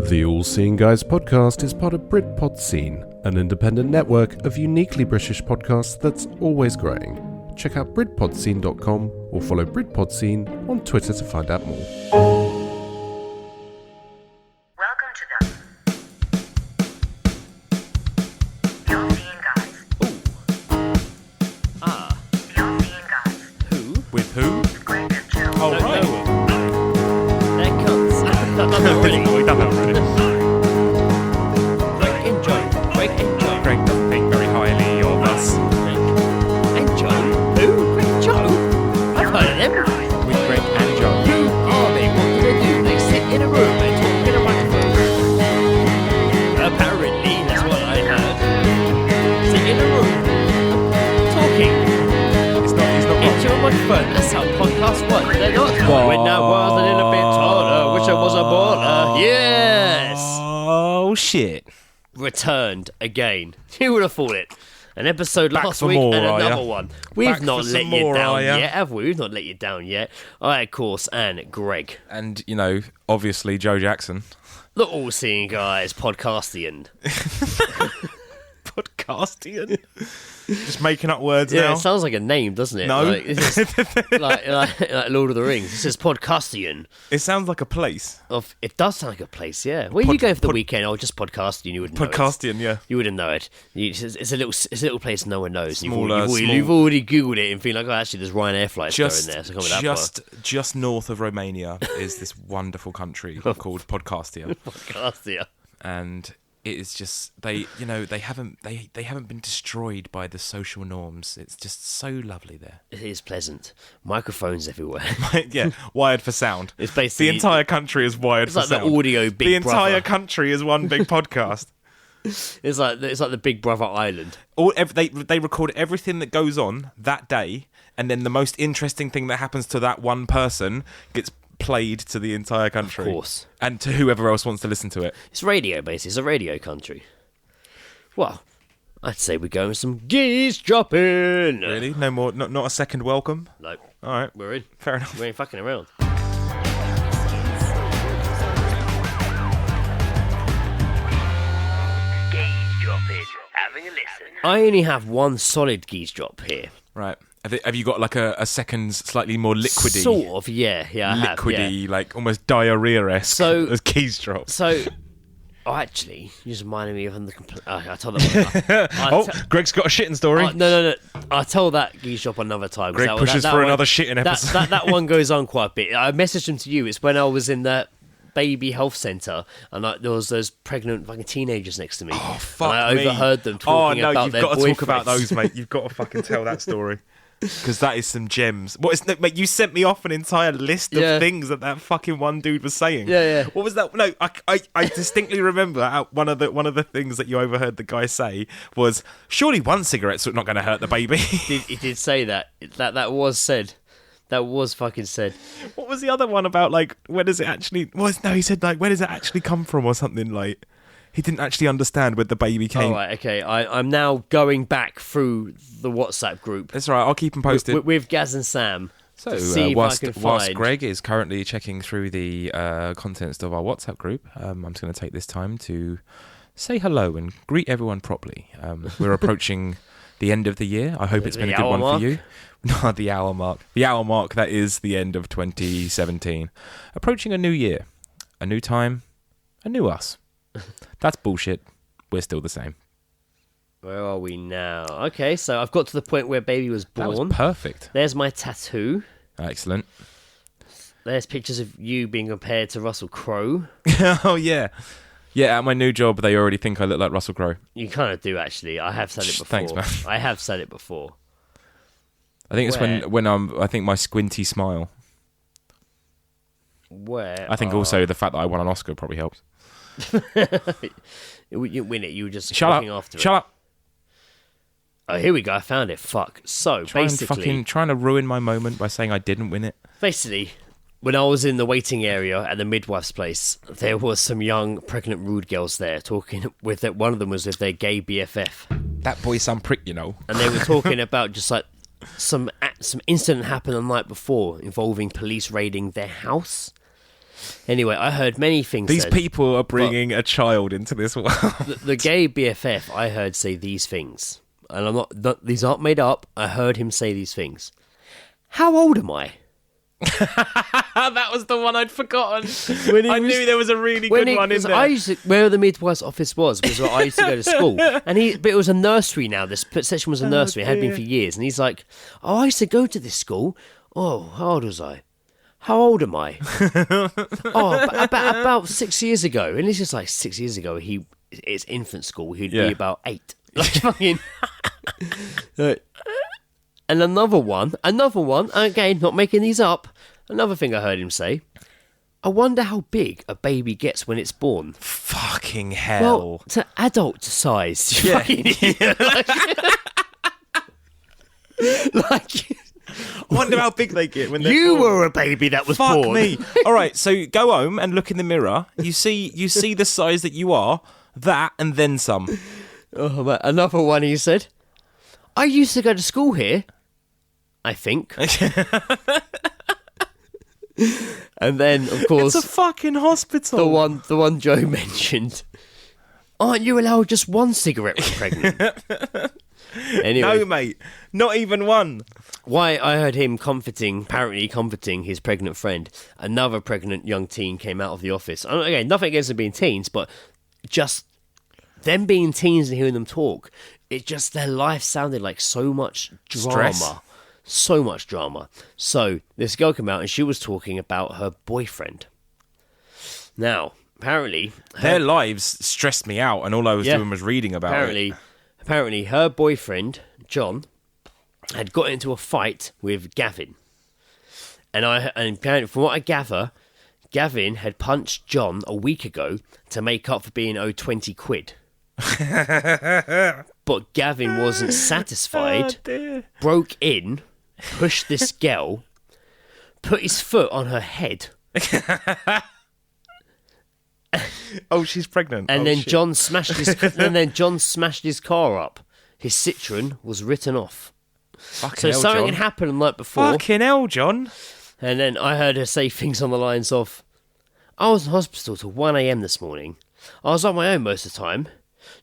The All Seeing Guys podcast is part of Britpod Scene, an independent network of uniquely British podcasts that's always growing. Check out BritpodScene.com or follow Britpod Scene on Twitter to find out more. Welcome to the All Seeing Guys. The All Seeing Guys. Who? With who? Greg and Joe. Oh, No, right. no. There comes. I've done that already. We've done that already. Greg and Joe. Greg and Joe. Greg doesn't think very highly of us. And Joe? Who? Greg and Joe? I've heard of them. With Greg and Joe. Who are they? What do they do? They sit in a room and talk in a microphone. Apparently, that's what I heard. Sit in a room, talking He's not into a microphone. That's how podcasts work. They're not. When that was a little bit taller, wish I was a baller. Yes! Oh, shit. Returned again. Who would have thought it? An episode Back last for week more, and are ya? another one. We've Back not for let some you more, down are ya? yet, have we? We've not let you down yet. I, of course, and Greg, And, you know, obviously Joe Jackson. the all-seeing guys, podcastian. Podcastian. Just making up words Yeah, now. it sounds like a name, doesn't it? No. Like, it's just like Lord of the Rings. It says podcastian. It sounds like a place. It does sound like a place, yeah. Where you go for the weekend? Oh, just podcasting. You wouldn't know it. Podcastian, yeah. You wouldn't know it. It's a little place no one knows. Small. You've already googled it and feel like, oh, actually, there's Ryanair flights going there. So come with that just north of Romania is this wonderful country called Podcastia. Podcastia. And it is just they haven't been destroyed by the social norms. It's just so lovely there. It is pleasant. Microphones everywhere. Yeah, wired for sound. It's basically the entire country is wired it's for like sound. the audio Big The entire Brother. country is one big podcast. It's like the Big Brother Island. They record everything that goes on that day, and then the most interesting thing that happens to that one person gets played to the entire country. Of course. And to whoever else wants to listen to it. It's radio, basically. It's a radio country. Well, I'd say we go with some Geezedropping. Really? No more? Not a second welcome? No, All right. we're in. Fair enough. We ain't fucking around. Geezedropping. Having a listen. I only have one solid geese drop here. Right. Have you got like a second, slightly more liquidy? Sort of, yeah. I have, liquidy, yeah. like almost diarrhea-esque So- as keys drop. So, actually, you just reminded me of the. I told that one. Greg's got a shitting story. No. I told that geese drop another time. 'cause Greg that, pushes that for one- another shitting episode. That one goes on quite a bit. I messaged him to you. It's when I was in the baby health centre and there was those pregnant fucking teenagers next to me. Oh, fuck and I me. overheard them talking about you've their got to talk about boyfriends. those, mate. You've got to fucking tell that story. Because that is some gems. Mate, you sent me off an entire list of Yeah. things that fucking one dude was saying. Yeah. What was that? No, I distinctly remember one of the things that you overheard the guy say was, surely one cigarette's not going to hurt the baby. He did say that. That was said. That was fucking said. What was the other one about, like, where does it actually... he said, like, where does it actually come from or something, like... He didn't actually understand where the baby came. All right, okay. I'm now going back through the WhatsApp group That's right, I'll keep him posted. with Gaz and Sam. So, to see if I can whilst find... Greg is currently checking through the contents of our WhatsApp group, I'm just going to take this time to say hello and greet everyone properly. We're approaching the end of the year. I hope it's been a good one for you. Not the hour mark. The hour mark, that is the end of 2017. Approaching a new year. A new time. A new us. That's bullshit. We're still the same. Where are we now? Okay, so I've got to the point where baby was That born. was perfect. There's my tattoo. Excellent. There's pictures of you being compared to Russell Crowe. Oh, yeah. Yeah, at my new job, they already think I look like Russell Crowe. You kind of do, actually. I have said it before. Thanks, man. I have said it before. I think it's Where? when I think my squinty smile. Where? I think also the fact that I won an Oscar probably helps. You win it. You were just Shut looking up. after Shut it. up. Oh, here we go. I found it. Fuck. So, basically... Trying to ruin my moment by saying I didn't win it. Basically, when I was in the waiting area at the midwife's place, there was some young, pregnant, rude girls there talking with it. One of them was with their gay BFF. That boy's some prick, you know. And they were talking about just like some incident happened the night before involving police raiding their house. Anyway, I heard many things. These said, people are bringing a child into this world. the gay BFF I heard say these things, and I'm not. These aren't made up. I heard him say these things. How old am I? That was the one I'd forgotten. I knew there was a really good one in there. I used to, where the midwife's office was where I used to go to school, but it was a nursery now. This section was a nursery. It had been for years, and he's like, "Oh, I used to go to this school. Oh, how old was I? How old am I? About 6 years ago." And he's just like, 6 years ago, it's infant school. He'd be about 8. Like fucking. And another one, again, not making these up, another thing I heard him say, I wonder how big a baby gets when it's born. Fucking hell. Well, to adult size. Yeah. I wonder how big they get when they're You born. were a baby that was Fuck born. me. All right, so go home and look in the mirror. You see the size that you are, that and then some. Oh, but another one he said, I used to go to school here, I think. And then, of course, It's a fucking hospital. the one Joe mentioned. Aren't you allowed just one cigarette when pregnant? Anyway, No, mate, not even one. why I heard him apparently comforting his pregnant friend. Another pregnant young teen came out of the office. Again, nothing against them being teens, but just them being teens and hearing them talk, their life sounded like so much drama. Stress. So much drama. So this girl came out and she was talking about her boyfriend. Now, apparently, Their lives stressed me out, and all I was doing was reading about it. Apparently, her boyfriend John had got into a fight with Gavin, and apparently, from what I gather, Gavin had punched John a week ago to make up for being owed 20 quid. But Gavin wasn't satisfied, broke in, pushed this girl, put his foot on her head, Oh, she's pregnant. and then shit. John smashed his car up. His Citroen was written off. Fucking So hell, something John. had happened the night before. Fucking hell, John. And then I heard her say things on the lines of, I was in hospital till 1 a.m. this morning. I was on my own most of the time.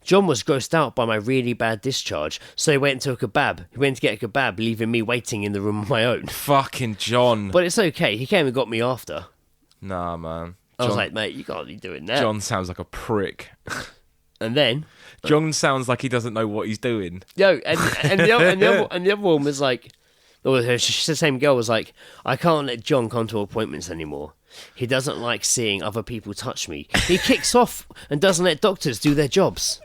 John was grossed out by my really bad discharge, so he went to a kebab. He went to get a kebab, leaving me waiting in the room on my own. Fucking John. But it's okay. He came and got me after. Nah, man. I was like, mate, you can't be doing that. John sounds like a prick. And then, John sounds like he doesn't know what he's doing. and the other one was like, the same girl was like, I can't let John come to appointments anymore. He doesn't like seeing other people touch me. He kicks off and doesn't let doctors do their jobs.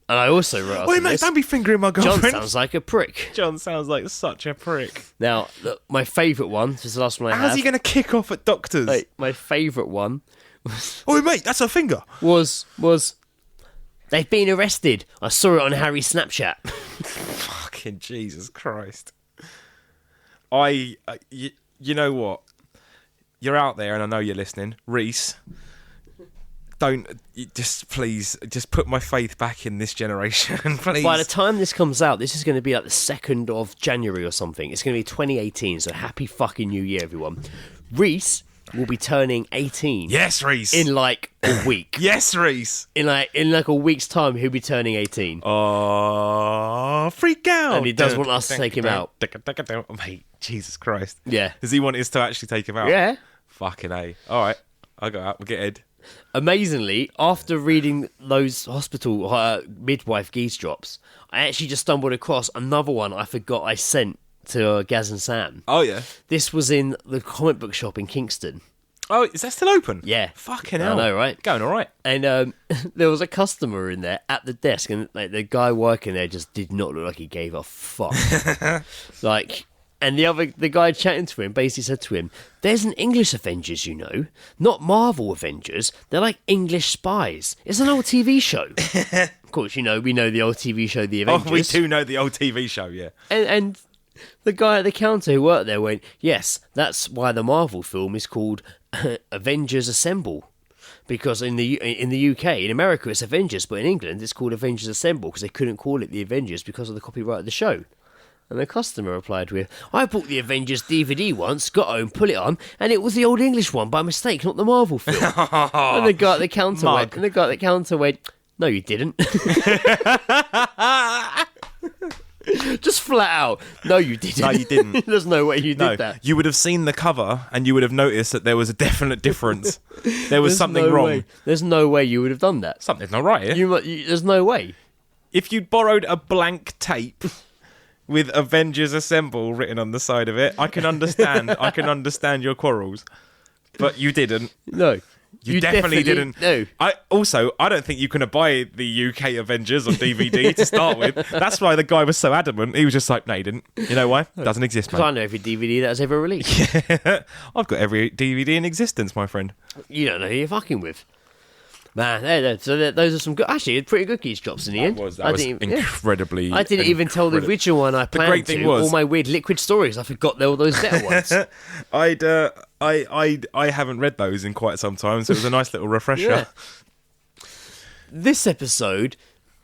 And I also wrote Wait, after mate, this, don't be fingering my John girlfriend. sounds like a prick. John sounds like such a prick. Now, look, my favourite one, this is the last one I How's have. he going to kick off at doctors? Like, my favourite one Oh, mate, that's a finger. was they've been arrested. I saw it on Harry's Snapchat. Fucking Jesus Christ. You know what? You're out there, and I know you're listening. Reese, please put my faith back in this generation, please. By the time this comes out, this is going to be like the 2nd of January or something. It's going to be 2018, so happy fucking New Year, everyone. Reese will be turning 18. Yes, Reese. In like a week. Yes, Reese. In like a week's time, he'll be turning 18. Oh, freak out. And he does want us to take him out. Mate, Jesus Christ. Yeah. Does he want us to actually take him out? Yeah. Fucking A. All right. I'll go out. We'll get Ed. Amazingly, after reading those hospital midwife Geezedrops, I actually just stumbled across another one I forgot I sent to Gaz and Sam. Oh, yeah. This was in the comic book shop in Kingston. Oh, is that still open? Yeah. Fucking I hell. know, right? Going all right. And there was a customer in there at the desk, and like the guy working there just did not look like he gave a fuck. And the guy chatting to him basically said to him, "There's an English Avengers, you know, not Marvel Avengers. They're like English spies. It's an old TV show." Of course, we know the old TV show, The Avengers. Oh, we do know the old TV show, yeah. And the guy at the counter who worked there went, "Yes, that's why the Marvel film is called Avengers Assemble. Because in the UK, in America, it's Avengers, but in England, it's called Avengers Assemble because they couldn't call it the Avengers because of the copyright of the show." And the customer replied with, I bought the Avengers DVD once, got home, put it on, and it was the old English one by mistake, not the Marvel film. And the guy at the counter went, no, you didn't. Just flat out, no, you didn't. No, you didn't. There's no way you No, did that. you would have seen the cover and you would have noticed that there was a definite difference. There was something wrong. There's no way you would have done that. Something's not right here. There's no way. If you'd borrowed a blank tape with Avengers Assemble written on the side of it, I can understand. I can understand your quarrels, but you didn't. No. You definitely didn't. No. I don't think you can buy the UK Avengers on DVD to start with. That's why the guy was so adamant. He was just like, no, you didn't. You know why? Doesn't exist, Because I mate. know every DVD that was ever released. I've got every DVD in existence, my friend. You don't know who you're fucking with. Man, those are some good... Actually, pretty good keys drops in the end. That was incredibly... I didn't even tell the original one I planned great thing to. was- All my weird liquid stories. I forgot there were those better ones. I haven't read those in quite some time, so it was a nice little refresher. Yeah. This episode,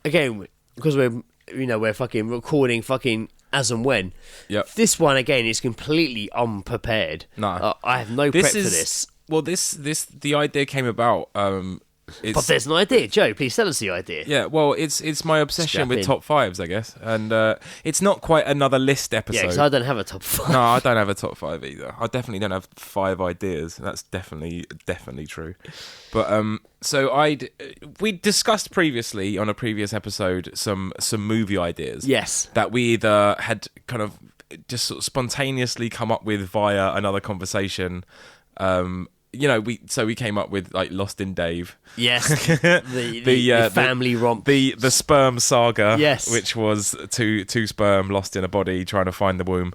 again, because we're fucking recording fucking as and when. Yep. This one again is completely unprepared. No. I have no prep for this. Well, the idea came about. But there's an idea, Joe. Please tell us the idea. Yeah, well, it's my obsession Strap with in. top fives, I guess, and it's not quite another list Yeah, episode. because I don't have a top 5. No, I don't have a top 5 either. I definitely don't have 5 ideas. That's definitely true. But we discussed previously on a previous episode some movie ideas. Yes. That we either had kind of just sort of spontaneously come up with via another conversation. We came up with like Lost in Dave. Yes. The family romp. The sperm saga. Yes. Which was two sperm lost in a body trying to find the womb.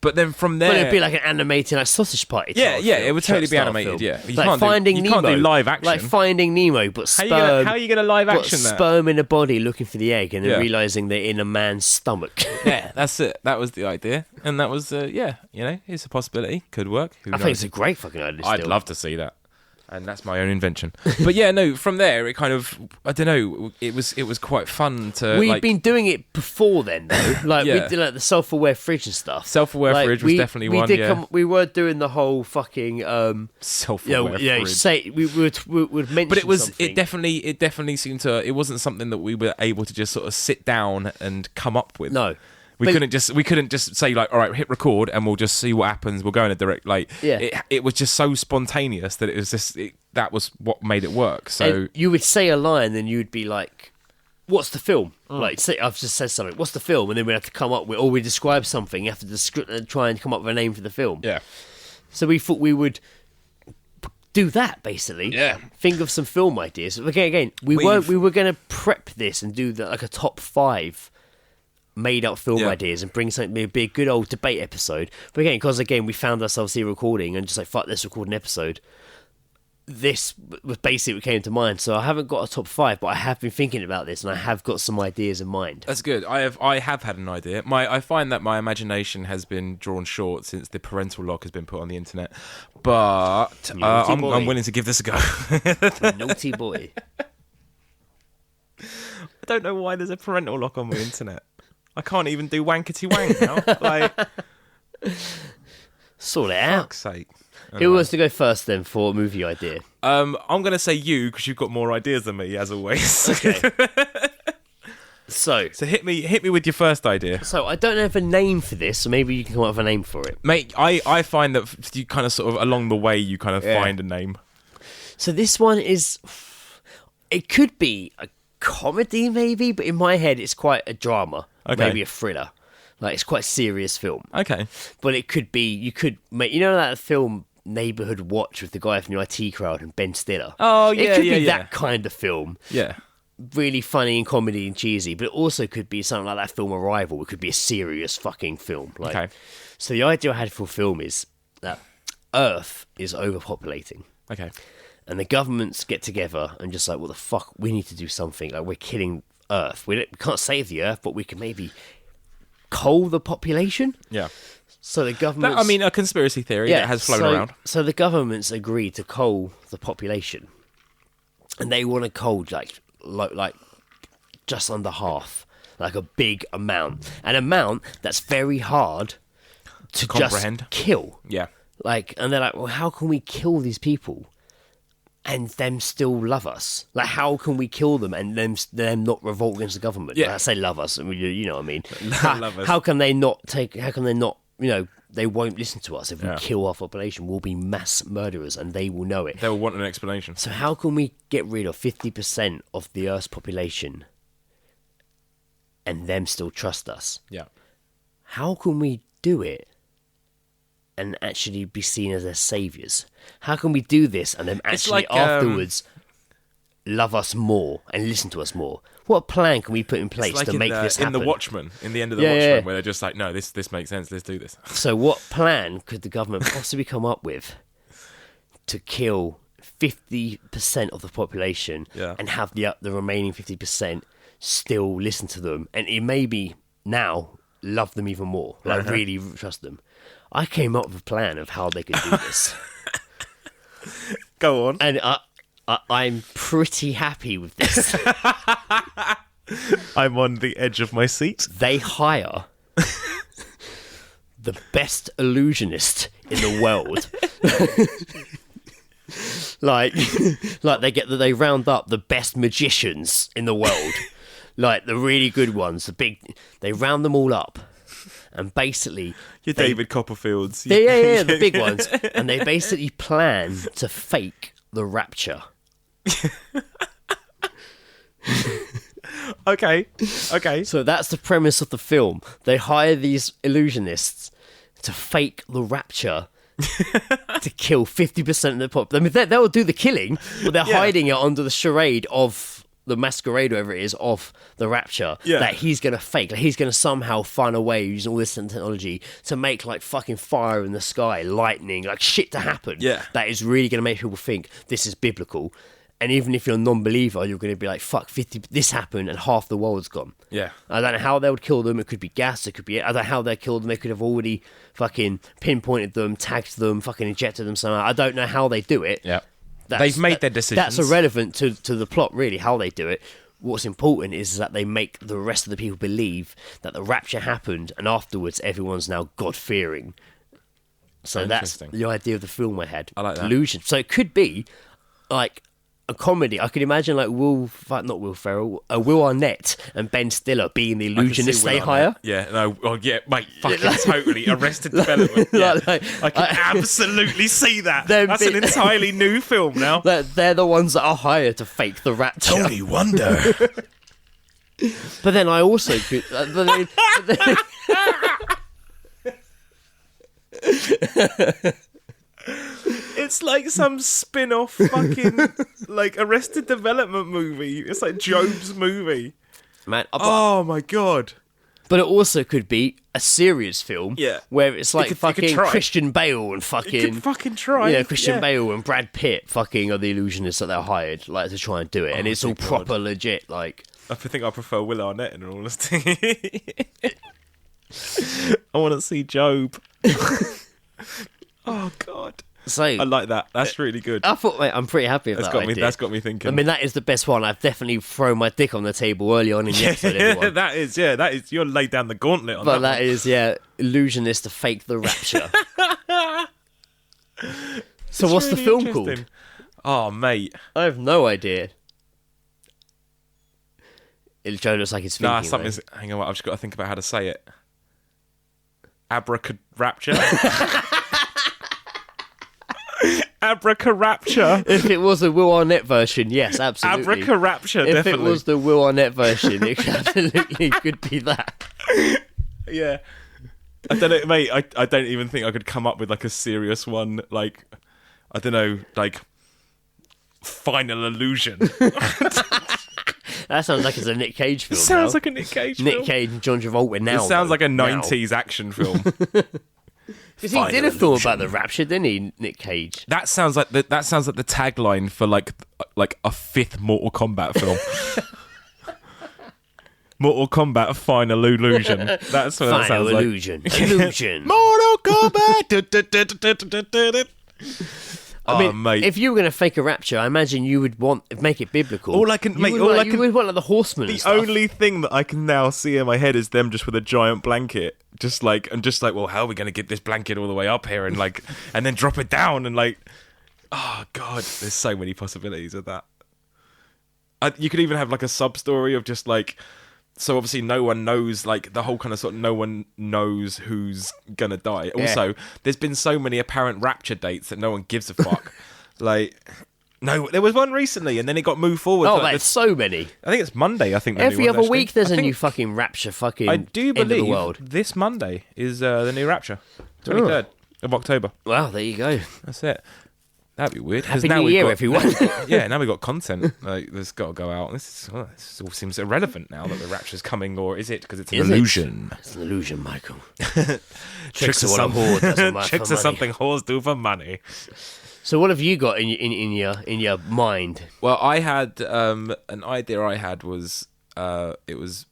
But then from there, But it'd be like an animated like sausage party. Yeah, style yeah, film, it would totally be style animated, film. yeah. You Like can't do- Finding you Nemo. can't do live action. Like Finding Nemo, but how sperm. are you gonna live but action that? sperm in a body looking for the egg and then Yeah. realizing they're in a man's stomach. Yeah, that's it. That was the idea, and that was it's a possibility. Could work. Who I knows? think it's a great fucking idea. I'd still. love to see that. And that's my own invention. But yeah, no, from there it kind of, I don't know, it was quite fun to We've been doing it before then, though. Like Yeah. we did like the self-aware fridge and stuff. Self-aware fridge was definitely one, yeah. We were doing the whole fucking self-aware fridge. say we would mention. But something. it definitely seemed to, it wasn't something that we were able to just sort of sit down and come up with. No. We But- couldn't just say like, all right, hit record and we'll just see what happens. We'll go in a direct, like, Yeah. it was just so spontaneous that it was just, that was what made it work. So And you would say a line, then you'd be like, "What's the film?" Mm. Like, say I've just said something. What's the film? And then we have to come up with, or we describe something. You have to try and come up with a name for the film. yeah, So we thought we would do that basically. Yeah. Think of some film ideas. Again, we were going to prep this and do like a top 5 made up film Yeah. ideas and bring something. It'd be a good old debate episode. But again, because we found ourselves here recording and just like fuck, let's record an episode. This was basically what came to mind. So I haven't got a top 5, but I have been thinking about this and I have got some ideas in mind. that's good. I have had an idea. I find that my imagination has been drawn short since the parental lock has been put on the internet. But Naughty I'm boy. willing to give this a go. Naughty boy. I don't know why there's a parental lock on my internet. I can't even do wankety wank now. Like, Sort it out. fuck's sake. Who wants to go first then for a movie idea? I'm gonna say you because you've got more ideas than me, as always. Okay. So So hit me with your first idea, I don't have a name for this, so maybe you can come up with a name for it. mate. I find that you kind of sort of along the way you kind of Yeah. find a name. So this one is, it could be a comedy maybe, but in my head it's quite a drama, Okay. maybe a thriller. Like it's quite a serious film, Okay. but it could be, you could make, you know that film Neighborhood Watch with the guy from the IT Crowd and Ben Stiller? Oh, It yeah, could yeah, be yeah. that kind of film. Yeah. Really funny and comedy and cheesy, but it also could be something like that film Arrival. It could be a serious fucking film. Like, Okay. So the idea I had for a film is that Earth is overpopulating, Okay. and the governments get together and just like, what the fuck, we need to do something. Like, we're killing Earth. We can't save the Earth, but we can maybe cull the population. Yeah. So the That, government, I mean, a conspiracy theory that has flown around. So the governments agreed to cull the population, and they want to cull like just under half. like a big amount, an amount that's very hard to comprehend. just kill. Yeah. Like, and they're like, well, how can we kill these people and them still love us? Like, how can we kill them and them not revolt against the government? Yeah. Like, I say love us, I mean, you know what I mean? Love us. How can they not, they won't listen to us. If we kill our population, we'll be mass murderers and they will know it. They'll want an explanation. So how can we get rid of 50% of the Earth's population and them still trust us? Yeah. How can we do it and actually be seen as their saviours? How can we do this and them actually afterwards love us more and listen to us more? What plan can we put in place to make this happen? In the Watchmen, in the end of the Watchmen, where they're just like, no, this makes sense, let's do this. So what plan could the government possibly come up with to kill 50% of the population and have the remaining 50% still listen to them and it maybe now love them even more, like really trust them? I came up with a plan of how they could do this. Go on. And I'm pretty happy with this. I'm on the edge of my seat. They hire the best illusionist in the world. like they round up the best magicians in the world. Like the really good ones, they round them all up. And basically... David Copperfields. Yeah, the big ones. And they basically plan to fake the rapture. Okay. So that's the premise of the film. They hire these illusionists to fake the rapture to kill 50% of the pop. I mean, they'll do the killing, but they're hiding it under the charade of the masquerade, whatever it is, of the rapture that he's going to fake. Like, he's going to somehow find a way using all this technology to make like fucking fire in the sky, lightning, like shit to happen. Yeah. That is really going to make people think this is biblical. And even if you're a non-believer, you're going to be like, fuck, 50, this happened and half the world's gone. Yeah. I don't know how they would kill them. It could be gas. It could be... I don't know how they killed them. They could have already fucking pinpointed them, tagged them, fucking injected them somehow. I don't know how they do it. Yeah. They've made their decisions. That's irrelevant to the plot, really, how they do it. What's important is that they make the rest of the people believe that the rapture happened and afterwards everyone's now God-fearing. So that's the idea of the film I had. I like that. Illusion. So it could be like a comedy. I could imagine like Will Arnett and Ben Stiller being the illusionists they hire. Yeah, no, oh yeah, mate, fucking totally. Arrested Development. Yeah. I can absolutely see that. That's an entirely new film now. They're the ones that are hired to fake the rapture. Tony Wonder. But then I also could... It's like some spin-off fucking like Arrested Development movie. It's like Job's movie. Man, oh my god. But it also could be a serious film, where it's like fucking Christian Bale and fucking... You could fucking try. Yeah, Christian Bale and Brad Pitt fucking are the illusionists that they're hired like to try and do it, and it's all proper legit. Like, I think I prefer Will Arnett in all honesty. I want to see Job. Oh god. So I like that. That's really good. I thought, mate, I'm pretty happy with that idea. That's got me thinking. I mean, that is the best one. I've definitely thrown my dick on the table early on in the episode. Everyone. That is. You're laid down the gauntlet on but that. But that is, illusionist to fake the rapture. So what's the film called? Oh, mate, I have no idea. Joe looks like he's thinking. Nah, something's. Hang on, I've just got to think about how to say it. Appraca-rapture. Appraca-rapture. If it was the Will Arnett version, yes, absolutely. Appraca-rapture, if definitely. If it was the Will Arnett version, it absolutely could be that. Yeah. I don't know, mate. I don't even think I could come up with like a serious one. Like, I don't know, like Final Illusion. That sounds like it's a Nick Cage film. It sounds like a Nick Cage film. Nick Cage and John Travolta now. It sounds like a 90s action film. Because he did a film about the rapture, didn't he, Nick Cage? That sounds like the tagline for like a fifth Mortal Kombat film. Mortal Kombat Final Illusion. That's what that sounds illusion. like. Illusion. Mortal Kombat. I mean, mate. if you were going to fake a rapture, I imagine you would make it biblical. All I can- You mate, would all want, I you can- would want like the horsemen. The and stuff. only thing that I can now see in my head is them just with a giant blanket, just like, well, how are we going to get this blanket all the way up here and like, and then drop it down and like, oh god, there's so many possibilities of that. You could even have like a sub story of just like, so obviously no one knows, like the whole kind of sort of no one knows who's gonna die. Yeah. Also, there's been so many apparent rapture dates that no one gives a fuck. Like, no, there was one recently, and then it got moved forward. Oh, to, like, that's so many. I think it's Monday. I think the new Every one, other actually. week there's I a think- new fucking rapture fucking I do end of the believe world. this Monday is the new rapture, 23rd of October. Wow, there you go. That's it. That'd be weird. 'cause Happy now New we've Year, got- everyone. Yeah, now we've got content. Like, that's got to go out. This all seems irrelevant now that the rapture's coming, or is it because it's an Is it? illusion? It's an illusion, Michael. Tricks are are what a whore doesn't like Tricks for are money. something whores do for money. So what have you got in your mind? Well, I had an idea. I had was it was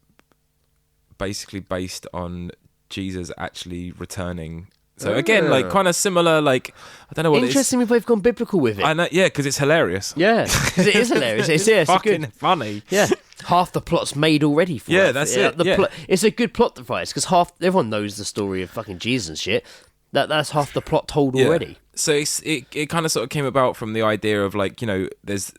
basically based on Jesus actually returning. So again, like kind of similar. Like, I don't know what Interesting, we've both gone biblical with it. I know, yeah, because it's hilarious. Yeah, 'cause it is hilarious. It's a fucking good. funny. Yeah, half the plot's made already. For Yeah, it. that's it, The yeah. plot, it's a good plot device because everyone knows the story of fucking Jesus and shit. That's half the plot told Yeah. already. So it kind of sort of came about from the idea of like, you know, there's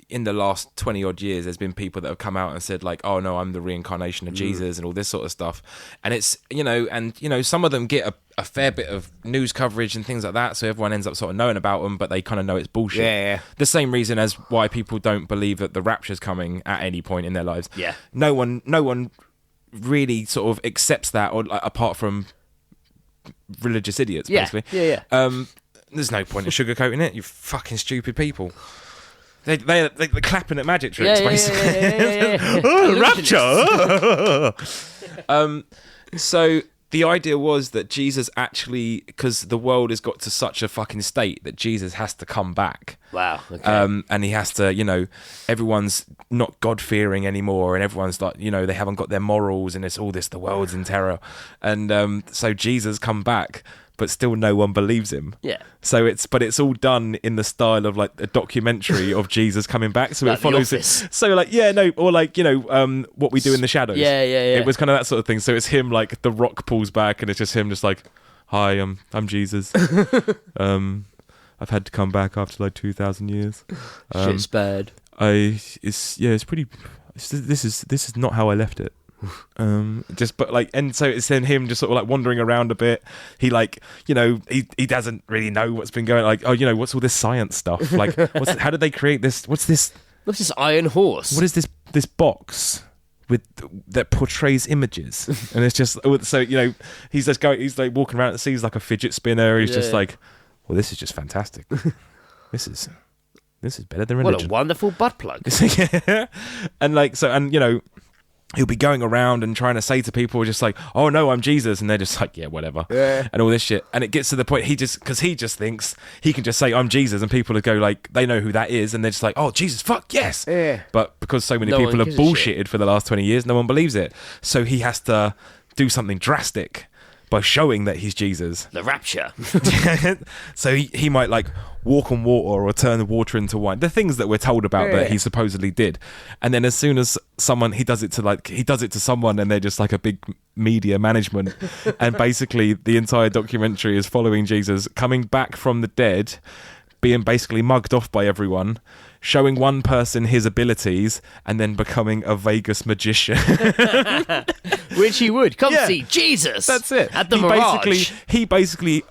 in the last 20 odd years, there's been people that have come out and said like, oh no, I'm the reincarnation of Jesus and all this sort of stuff. And it's, you know, some of them get a fair bit of news coverage and things like that. So everyone ends up sort of knowing about them, but they kind of know it's bullshit. Yeah. The same reason as why people don't believe that the rapture's coming at any point in their lives. Yeah. No one really sort of accepts that, or like, apart from religious idiots, Yeah. basically. Yeah. There's no point in sugarcoating it. You fucking stupid people. They're clapping at magic tricks, basically. Yeah. Oh, rapture! So the idea was that Jesus actually, because the world has got to such a fucking state that Jesus has to come back. Wow. Okay. And he has to, you know, everyone's not God-fearing anymore, and everyone's like, you know, they haven't got their morals, and it's all this, the world's in terror. And so Jesus come back, but still no one believes him. Yeah. So it's all done in the style of like a documentary of Jesus coming back. So Like it follows The it. Office. So like, yeah, no, or like, you know, What We Do in the Shadows. Yeah. It was kind of that sort of thing. So it's him, like The Rock pulls back, and it's just him, just like, hi, I'm Jesus. I've had to come back after like 2,000 years. Shit's bad. It's pretty. This is not how I left it. But like, and so it's then him just sort of like wandering around a bit. He like, you know, he doesn't really know what's been going. Like, oh, you know, what's all this science stuff? Like, how did they create this? What's this? What's this iron horse? What is this box that portrays images? And it's just, so, you know, he's like walking around and sees like a fidget spinner. He's just Yeah. like, well, this is just fantastic. This is better than What religion. a wonderful butt plug. Yeah. And like, so, and you know, he'll be going around and trying to say to people just like, oh no, I'm Jesus, and they're just like, yeah, whatever. Yeah. And all this shit. And it gets to the point because he just thinks he can just say I'm Jesus, and people would go like, they know who that is, and they're just like, oh Jesus, fuck yes. Yeah. But because so many No people one have gives a shit. bullshitted for the last 20 years, no one believes it. So he has to do something drastic by showing that he's Jesus. The rapture. So he might like walk on water or turn the water into wine. The things that we're told about Yeah. that he supposedly did. And then as soon as he does it to someone, and they're just like a big media management. And basically the entire documentary is following Jesus coming back from the dead, being basically mugged off by everyone, showing one person his abilities, and then becoming a Vegas magician. Which he would. Come Yeah. see Jesus. That's it. At the Mirage. He basically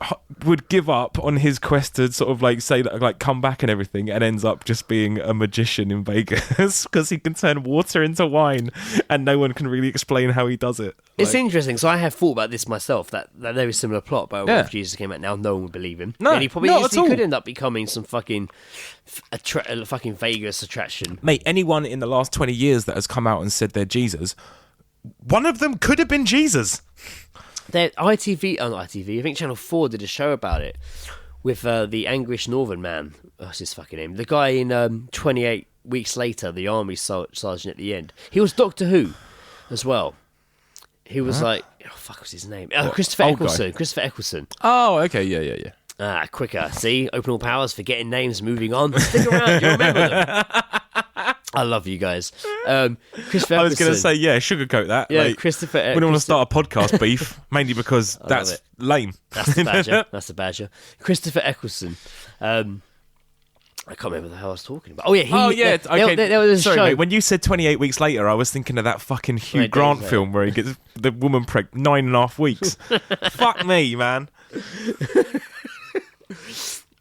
would give up on his quest to sort of like say that, like, come back and everything, and ends up just being a magician in Vegas because he can turn water into wine, and no one can really explain how he does it. It's Like, interesting. So I have thought about this myself. That there is similar plot, but Yeah. if Jesus came out now, no one would believe him. No, and he probably not at easily could all. end up becoming some fucking fucking Vegas attraction. mate, anyone in the last 20 years that has come out and said they're Jesus, one of them could have been Jesus. Not ITV. I think Channel 4 did a show about it with the Anglish Northern man. What's his fucking name? The guy in 28 Weeks Later, the army sergeant at the end. He was Doctor Who as well. He was like, oh fuck, what's his name? Christopher old guy? Eccleston. Christopher Eccleston. Oh, okay, yeah. Quicker. See? Open all powers, forgetting names, moving on. Stick around, you'll remember them. I love you guys. Christopher I was going to Eccleston. say, yeah, sugarcoat that. Yeah, Like, Christopher. we don't want to start a podcast beef, mainly because that's it. lame. That's the badger. That's the badger. Christopher Eccleston. I can't remember the hell I was talking about. Oh yeah, Okay. There was a Sorry, show. mate. When you said 28 weeks later, I was thinking of that fucking Hugh 28 Grant days film where he gets the woman pregnant 9.5 weeks. Fuck me, man.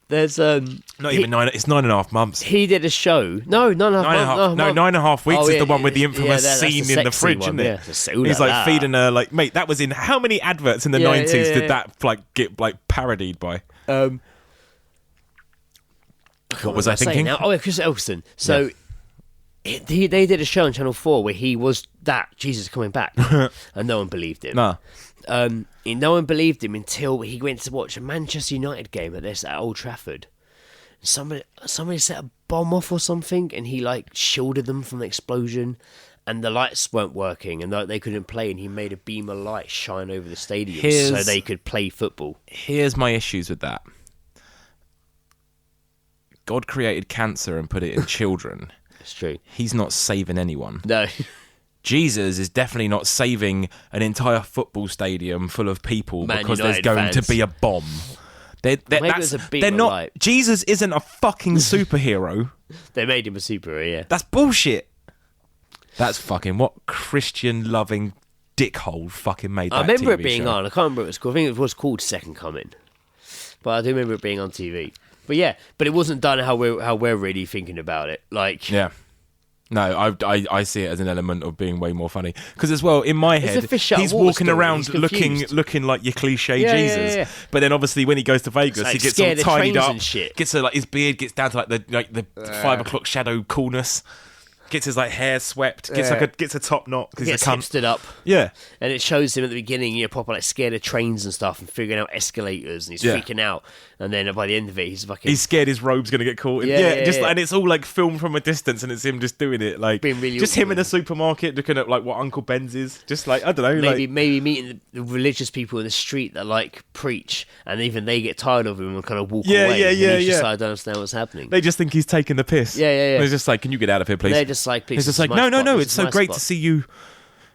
There's Not even 9. It's 9.5 months. he did a show. No, 9.5 months. 9.5 weeks Oh, is yeah, the one with the yeah, infamous that's scene the in the sexy fridge, one, isn't it? yeah. It's so He's like like that. feeding her, like, mate. That was in how many adverts in the 90s yeah, did that like get like parodied by? What was I thinking? Now? Oh, yeah, Chris Eccleston. So they did a show on Channel 4 where he was that Jesus coming back, and no one believed him. Nah. And no one believed him until he went to watch a Manchester United game at Old Trafford. Somebody set a bomb off or something, and he like shielded them from the explosion, and the lights weren't working, and they couldn't play, and he made a beam of light shine over the stadium so they could play football. Here's my issues with that. God created cancer and put it in children. It's true. He's not saving anyone. No. Jesus is definitely not saving an entire football stadium full of people Man because United there's going fans. to be a bomb. Maybe it was a beam they're of not. light. Jesus isn't a fucking superhero. They made him a superhero, yeah. That's bullshit. That's fucking what Christian loving dickhole fucking made that I remember TV it being show. on. I can't remember what it was called. I think it was called Second Coming. But I do remember it being on TV. But yeah, but it wasn't done how we're really thinking about it. Like, Yeah. No, I see it as an element of being way more funny because as well in my It's a head fish out of he's water walking story. around He's confused. looking like your cliche Yeah, yeah, Jesus, yeah. but then obviously when he goes to Vegas like he gets scared all of tidied trains up, and shit. gets like his beard gets down to like the 5 o'clock shadow coolness, gets his like hair swept, gets a top knot because he's gets a cunt. hipstered up. Yeah, And it shows him at the beginning, proper like scared of trains and stuff and figuring out escalators, and he's Yeah. freaking out. And then by the end of it, he's fucking he's scared his robe's gonna get caught. Yeah, yeah. And it's all like filmed from a distance, and it's him just doing it, like Being really just him awkward. in a supermarket looking at like what Uncle Ben's is, just like I don't know, maybe like maybe meeting the religious people in the street that like preach, and even they get tired of him and kind of walk Yeah, away. yeah, and yeah, he's just yeah. like, I don't understand what's happening. they just think he's taking the piss. Yeah, yeah, yeah. They're just like, can you get out of here, please? They're just like, please. It's this just is like, my no, spot. This it's is so my great spot. to see you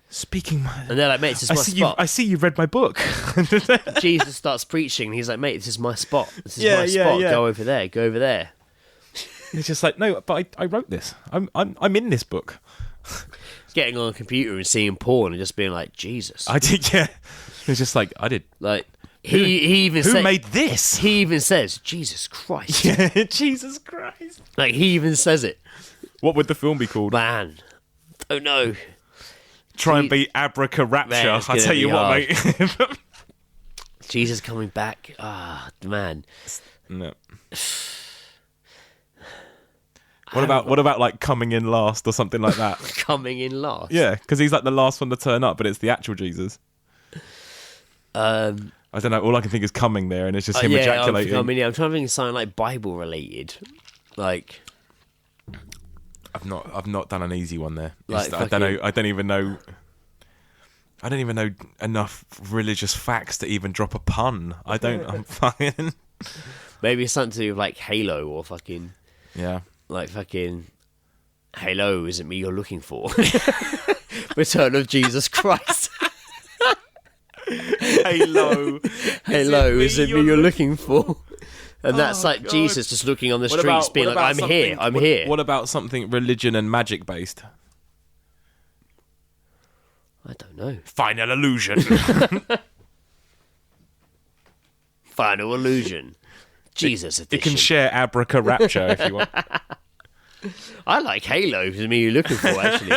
speaking my... And they're like, mate, this is I my see spot. I see you read my book. Jesus starts preaching, and he's like, mate, this is my spot. This is Yeah, my yeah, spot. yeah. Go over there. Go over there. It's just like, no, but I wrote this. I'm in this book. Getting on a computer and seeing porn and just being like, Jesus. I did, yeah. It's just like, I did. Like, he even Who said, made this? He even says, Jesus Christ. Yeah, Jesus Christ. Like, he even says it. What would the film be called? Man. Oh, no. Try and beat Appraca-rapture. Man, it's I gonna tell you be what, hard. mate. Jesus coming back. Ah, man. No. What about like coming in last or something like that? Coming in last. Yeah, because he's like the last one to turn up, but it's the actual Jesus. I don't know. All I can think is coming there, and it's just him ejaculating. I'm trying to think of something like Bible related. Like, I've not done an easy one there. Like I don't know. I don't even know enough religious facts to even drop a pun. I'm fucking. maybe it's something to do with like Halo or fucking. Yeah. Like fucking Halo, is it me you're looking for? Return of Jesus Christ. Halo. Halo, is it me you're looking for? And that's like God. Jesus just looking on the streets being like, I'm here, I'm here. What about something religion and magic based? I don't know. Final illusion. Final illusion. Jesus You edition. can share Appraca-rapture if you want. I like Halo, is it me you're looking for, actually.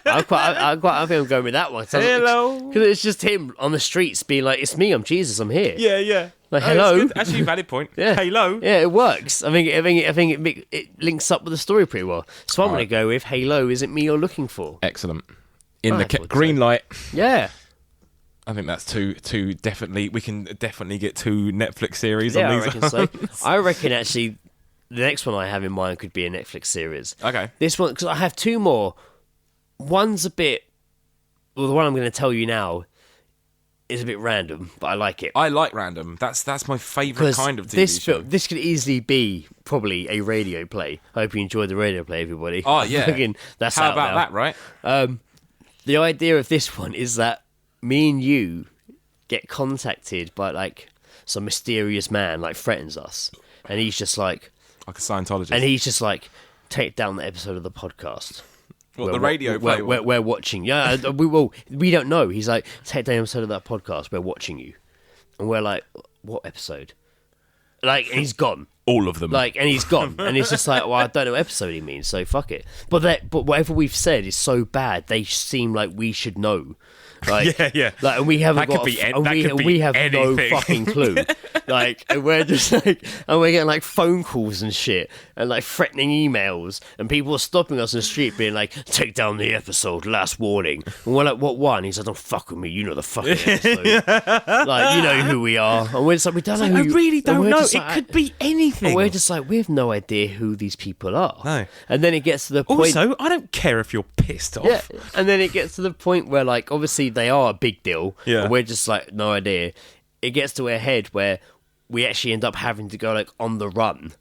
I'm quite happy I'm going with that one. Hello. Because it's just him on the streets being like, it's me, I'm Jesus, I'm here. Yeah. Like, Oh, hello? it's good. Actually, valid point. Yeah. Halo. Yeah, it works. I think it links up with the story pretty well. So I'm going to go with Halo, is it me you're looking for? Excellent. In I the thought green so. light. Yeah. I think that's two definitely. We can definitely get 2 Netflix series Yeah, on I these. reckon so. I reckon actually the next one I have in mind could be a Netflix series. Okay. This one, because I have 2 more. One's a bit. Well, the one I'm going to tell you now is a bit random, but I like it. I like random. That's my favourite kind of TV this show. this could easily be probably a radio play. I hope you enjoyed the radio play, everybody. Oh, yeah. Fucking, that's How out about now. that, right? The idea of this one is that me and you get contacted by like some mysterious man, like threatens us, and he's just like Like a Scientologist. And he's just like, take down the episode of the podcast. What, the radio play? We're watching. Yeah, we don't know. He's like, take down the episode of that podcast. We're watching you. And we're like, what episode? Like, and he's gone. All of them. Like, and he's gone. And it's just like, well, I don't know what episode he means, so fuck it. But whatever we've said is so bad, they seem like we should know. Like, yeah. Like, and we haven't That got, could be and that we, could and be we have anything. no fucking clue. Like, and we're just like, and we're getting like phone calls and shit, and like threatening emails, and people are stopping us in the street, being like, take down the episode, last warning. And we're like, what one? He's like, don't fuck with me, you know the fucking episode. Like, you know who we are. And we're just like, we don't know. I who really don't know. It Like, could be anything. and we're just like, we have no idea who these people are. No. And then it gets to the point. Also, I don't care if you're pissed off. Yeah, and then it gets to the point where, like, obviously they are a big deal. Yeah. And we're just like, no idea. It gets to a head where we actually end up having to go like on the run.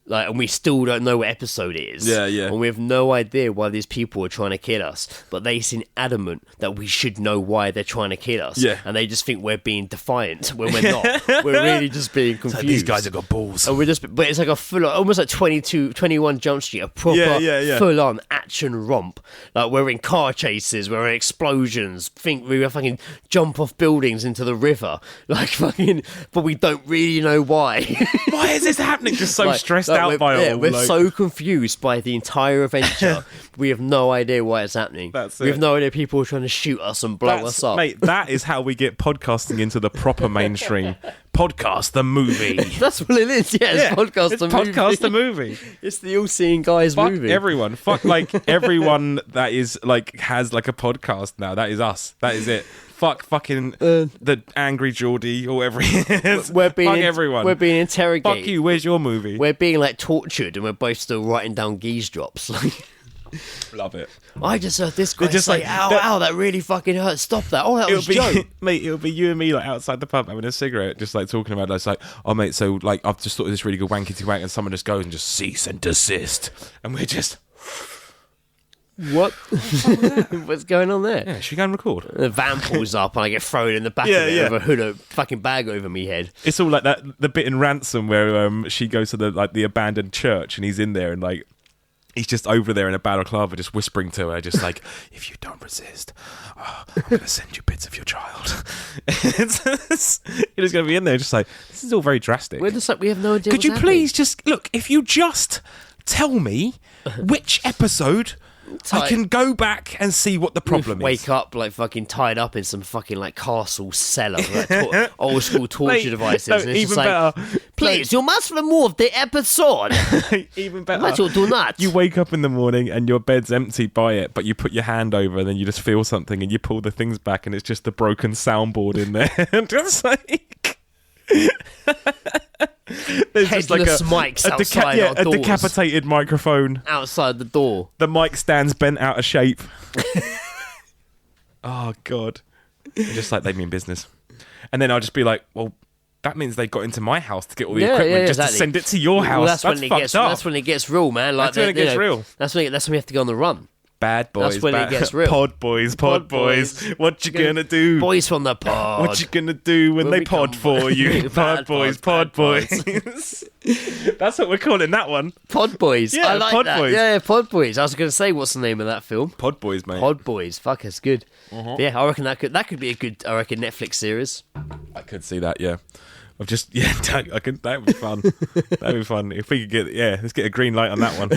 Like, and we still don't know what episode it is. Yeah. And we have no idea why these people are trying to kill us. But they seem adamant that we should know why they're trying to kill us. Yeah. And they just think we're being defiant when we're not. We're really just being confused. These guys have got balls. And we're just, but it's like a full, almost like 21 Jump Street, a proper, Yeah. full-on action romp. Like, we're in car chases, we're in explosions, we fucking jump off buildings into the river, like fucking, but we don't really know why. Why is this happening? Just so Like- stressed like out we're, by it all. We're like- so confused by the entire adventure. We have no idea why it's happening. That's We have it. no idea people are trying to shoot us and blow us up. Mate, that is how we get podcasting into the proper mainstream. Podcast the movie. That's what it is. Yeah, it's podcast it's the movie. podcast the movie. It's the all-seeing guys Fuck movie. everyone. Fuck like everyone that is like has like a podcast now. That is us. That is it. Fuck fucking the angry Geordie or whatever he is. We're being Fuck everyone. We're being interrogated. Fuck you. Where's your movie? We're being like tortured, and we're both still writing down geese drops. Like, Love it. I just heard this guy just say, like, "Ow, that- ow, that really fucking hurt. Stop that! Oh, that was Joe." Mate, it'll be you and me like outside the pub having a cigarette, just like talking about it. It's like, oh mate, so like I've just thought of this really good wankety wank, and someone just goes and just cease and desist, and we're just What? What's going on there? should we go and record? The van pulls up, and I get thrown in the back Yeah, of it yeah. with a hood, a fucking bag over me head. It's all like that the bit in Ransom where she goes to the abandoned church and he's in there and like he's just over there in a balaclava just whispering to her just like, if you don't resist, I'm gonna send you bits of your child. You're just gonna be in there just like, this is all very drastic. We're just like, we have no idea. Could what's you happening. please just look, if you just tell me which episode I can go back and see what the problem is. Wake up like fucking tied up in some fucking like castle cellar, like old school torture Mate, devices. no, and it's even just like, better. please, you must remove the episode. Even better. But you do not. You wake up in the morning and your bed's empty by it, but you put your hand over and then you just feel something and you pull the things back and it's just the broken soundboard in there. And just like... There's just like Headless mics outside our a doors. decapitated microphone. Outside the door. The mic stand's bent out of shape. Oh, God. Just like they mean business. And then I'll just be like, well, that means they got into my house to get all the equipment just exactly. to send it to your house. Well, that's that's when it fucked gets. up. That's when it gets real, man. Like That's when it gets real. That's when we have to go on the run. Bad boys. That's when it gets real. Pod boys. Pod boys. What you gonna do? Boys from the pod. What you gonna do when they we pod come- for you? Bad Pod boys, pod pod boys. boys. That's what we're calling that one. Pod boys. Yeah, I like Pod that. Boys. Yeah, Pod boys. I was going to say, what's the name of that film? Pod boys, mate. Pod boys. Fuck, it's good. Yeah, I reckon that could be a good. I reckon Netflix series. I could see that. Yeah. I've just that would be fun. That'd be fun if we could get let's get a green light on that one.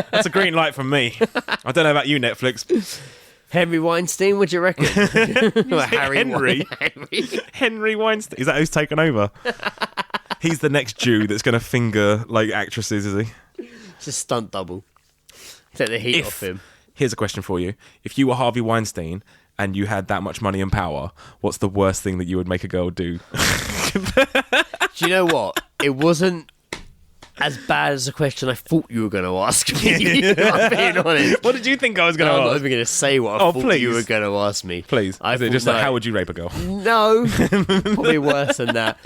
That's a green light from me. I don't know about you, Netflix. Henry Weinstein. What do you reckon? Or Henry? Henry Weinstein. Is that who's taken over? He's the next Jew that's going to finger like actresses, is he? It's a stunt double. Take the heat off him. Here's a question for you: if you were Harvey Weinstein and you had that much money and power, what's the worst thing that you would make a girl do? Do you know what? It wasn't as bad as the question I thought you were going to ask me. I'm being honest. What did you think I was going I'm to not ask? even going to say what I thought please. you were going to ask me. Please. I Is it thought, just no, like, how would you rape a girl? No, probably worse than that.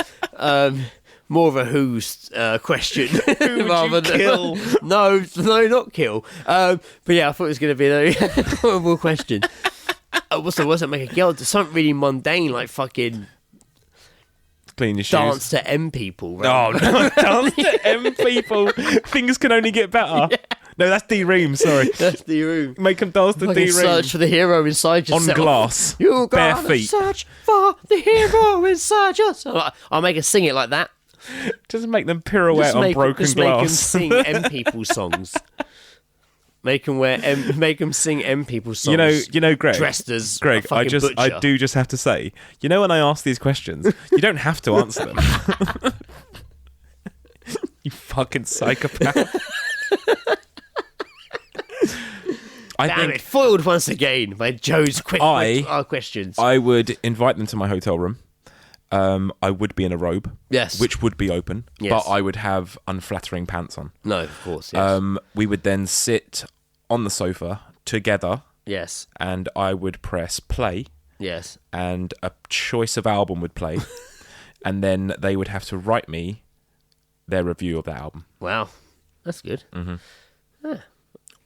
More of a who's question. Who would you kill? No, not kill. But yeah, I thought it was going to be a horrible question. Also, wasn't make a girl do something really mundane like fucking Clean your shoes. dance to M people. Right? Oh, no, dance to M people. Things can only get better. Yeah. No, that's D-Ream, sorry. That's the room. Make them dance to Fucking D-Ream. search for the hero inside On yourself. glass. You Bare gotta feet. search for the hero inside yourself. I'll make her sing it like that. Just make them pirouette on broken just glass. Make them sing M people songs. Make them sing M people songs. You know, Greg. Dressed as Greg, a fucking butcher. I do just have to say, you know, when I ask these questions, you don't have to answer them. You fucking psychopath. Damn it, foiled once again by Joe's questions. I would invite them to my hotel room. I would be in a robe, Yes. which would be open, Yes. but I would have unflattering pants on. No, of course, yes. We would then sit on the sofa together, Yes, and I would press play, yes. and a choice of album would play, and then they would have to write me their review of the album Wow, that's good. Mm-hmm. Yeah.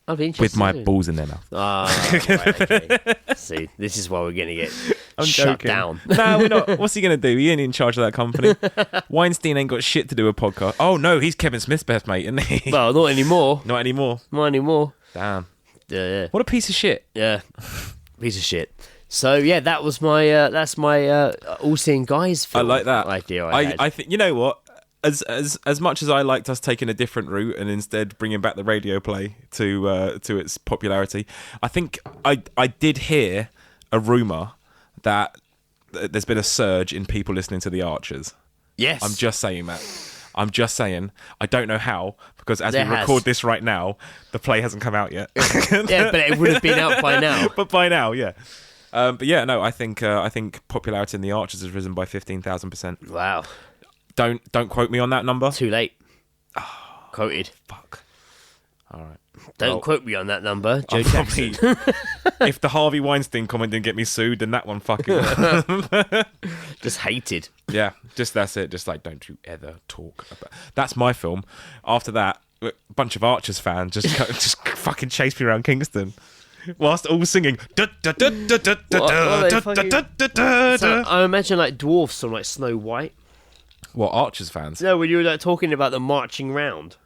I'd be interested. with my to- balls in their mouth. right, okay. See, this is why we're going to get I'm shut joking. down. No, we're not. What's he going to do? He ain't in charge of that company. Weinstein ain't got shit to do with podcast. Oh, no, he's Kevin Smith's best mate, isn't he? Well, not anymore. Not anymore. Not anymore. Damn. Yeah. What a piece of shit. Yeah. Piece of shit. So yeah, that was my that's my all-seeing guys film. I like that idea. I think, you know what? As much as I liked us taking a different route and instead bringing back the radio play to its popularity, I think I did hear a rumor that there's been a surge in people listening to the Archers. Yes. I'm just saying that. I'm just saying. I don't know how, because as There we has. record this right now, the play hasn't come out yet. Yeah, but it would have been out by now. But by now, yeah. But yeah, no, I think popularity in the Archers has risen by 15,000%. Wow. Don't quote me on that number. Too late. Quoted. Fuck. All right. Don't Well, quote me on that number, Joe I'll Jackson. probably- if the Harvey Weinstein comment didn't get me sued, then that one fucking Just hated. yeah. Just that's it. Just like, don't you ever talk about. That's my film. After that, a bunch of Archers fans just fucking chased me around Kingston, whilst all singing. So I imagine like dwarfs on like Snow White. What, Archers fans? No, when you were like talking about them marching round,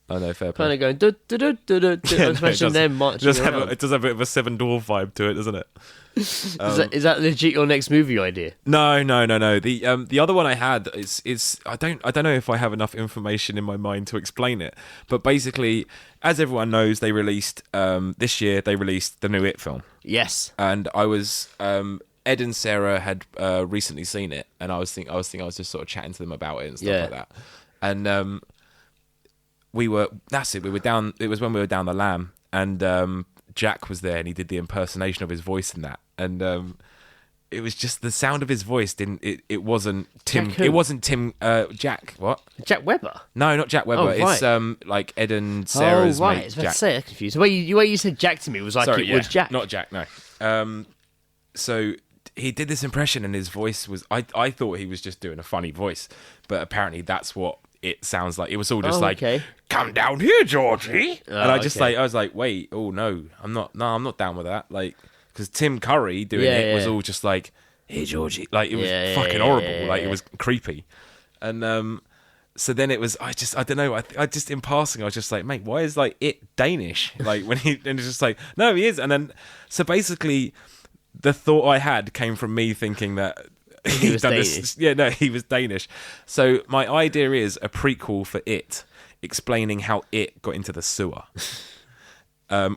Oh no, fair play. kind of going. Du, du, du, du, du, du. I No, just imagine them marching around. it does have a bit of a Seven Dwarf vibe to it, doesn't it? Is that legit your next movie idea? No. The other one I had is I don't know if I have enough information in my mind to explain it. But basically, as everyone knows, they released this year. They released the new It film, Yes. and I was Ed and Sarah had recently seen it, and I was just sort of chatting to them about it and stuff Yeah. like that. And we were down. It was when we were down the Lamb, and Jack was there, and he did the impersonation of his voice in that, and it was just the sound of his voice didn't. It wasn't Tim. Jack who? It wasn't Tim. Jack. What? Jack Webber. No, not Jack Webber. Oh, right. It's like Ed and Sarah's right. I mate. was about to Jack. say, I'm confused. The way you said Jack to me was like Sorry, it was Jack. not Jack. No. So he did this impression, and his voice was. I thought he was just doing a funny voice, but apparently that's what it sounds like. It was all just like, okay. "Come down here, Georgie," and I just okay. I was like, "Wait, oh no, I'm not down with that." Like, because Tim Curry doing Yeah, it was yeah. all just like, "Hey, Georgie," like it was Yeah, yeah, fucking yeah, horrible. yeah, Like yeah. it was creepy, and so then it was. I don't know. I just in passing, I was just like, "Mate, why is like it Danish?" Like when and it's just like, "No, he is." And then so basically, the thought I had came from me thinking that. He was done Danish. this. Yeah, no, he was Danish. So my idea is a prequel for It, explaining how It got into the sewer,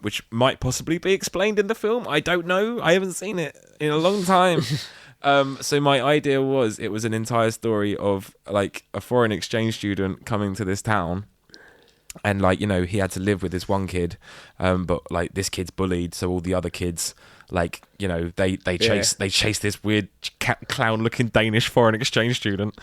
which might possibly be explained in the film. I don't know. I haven't seen it in a long time. So my idea was it was an entire story of like a foreign exchange student coming to this town And like, you know, he had to live with this one kid, but like this kid's bullied, so all the other kids, like, you know, they chase this weird clown looking Danish foreign exchange student.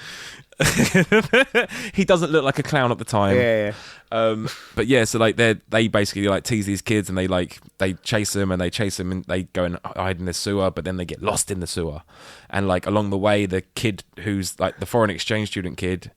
He doesn't look like a clown at the time. But yeah, so like they basically like tease these kids, and they chase them and they go and hide in the sewer, but then they get lost in the sewer. And like along the way, the kid who's like the foreign exchange student kid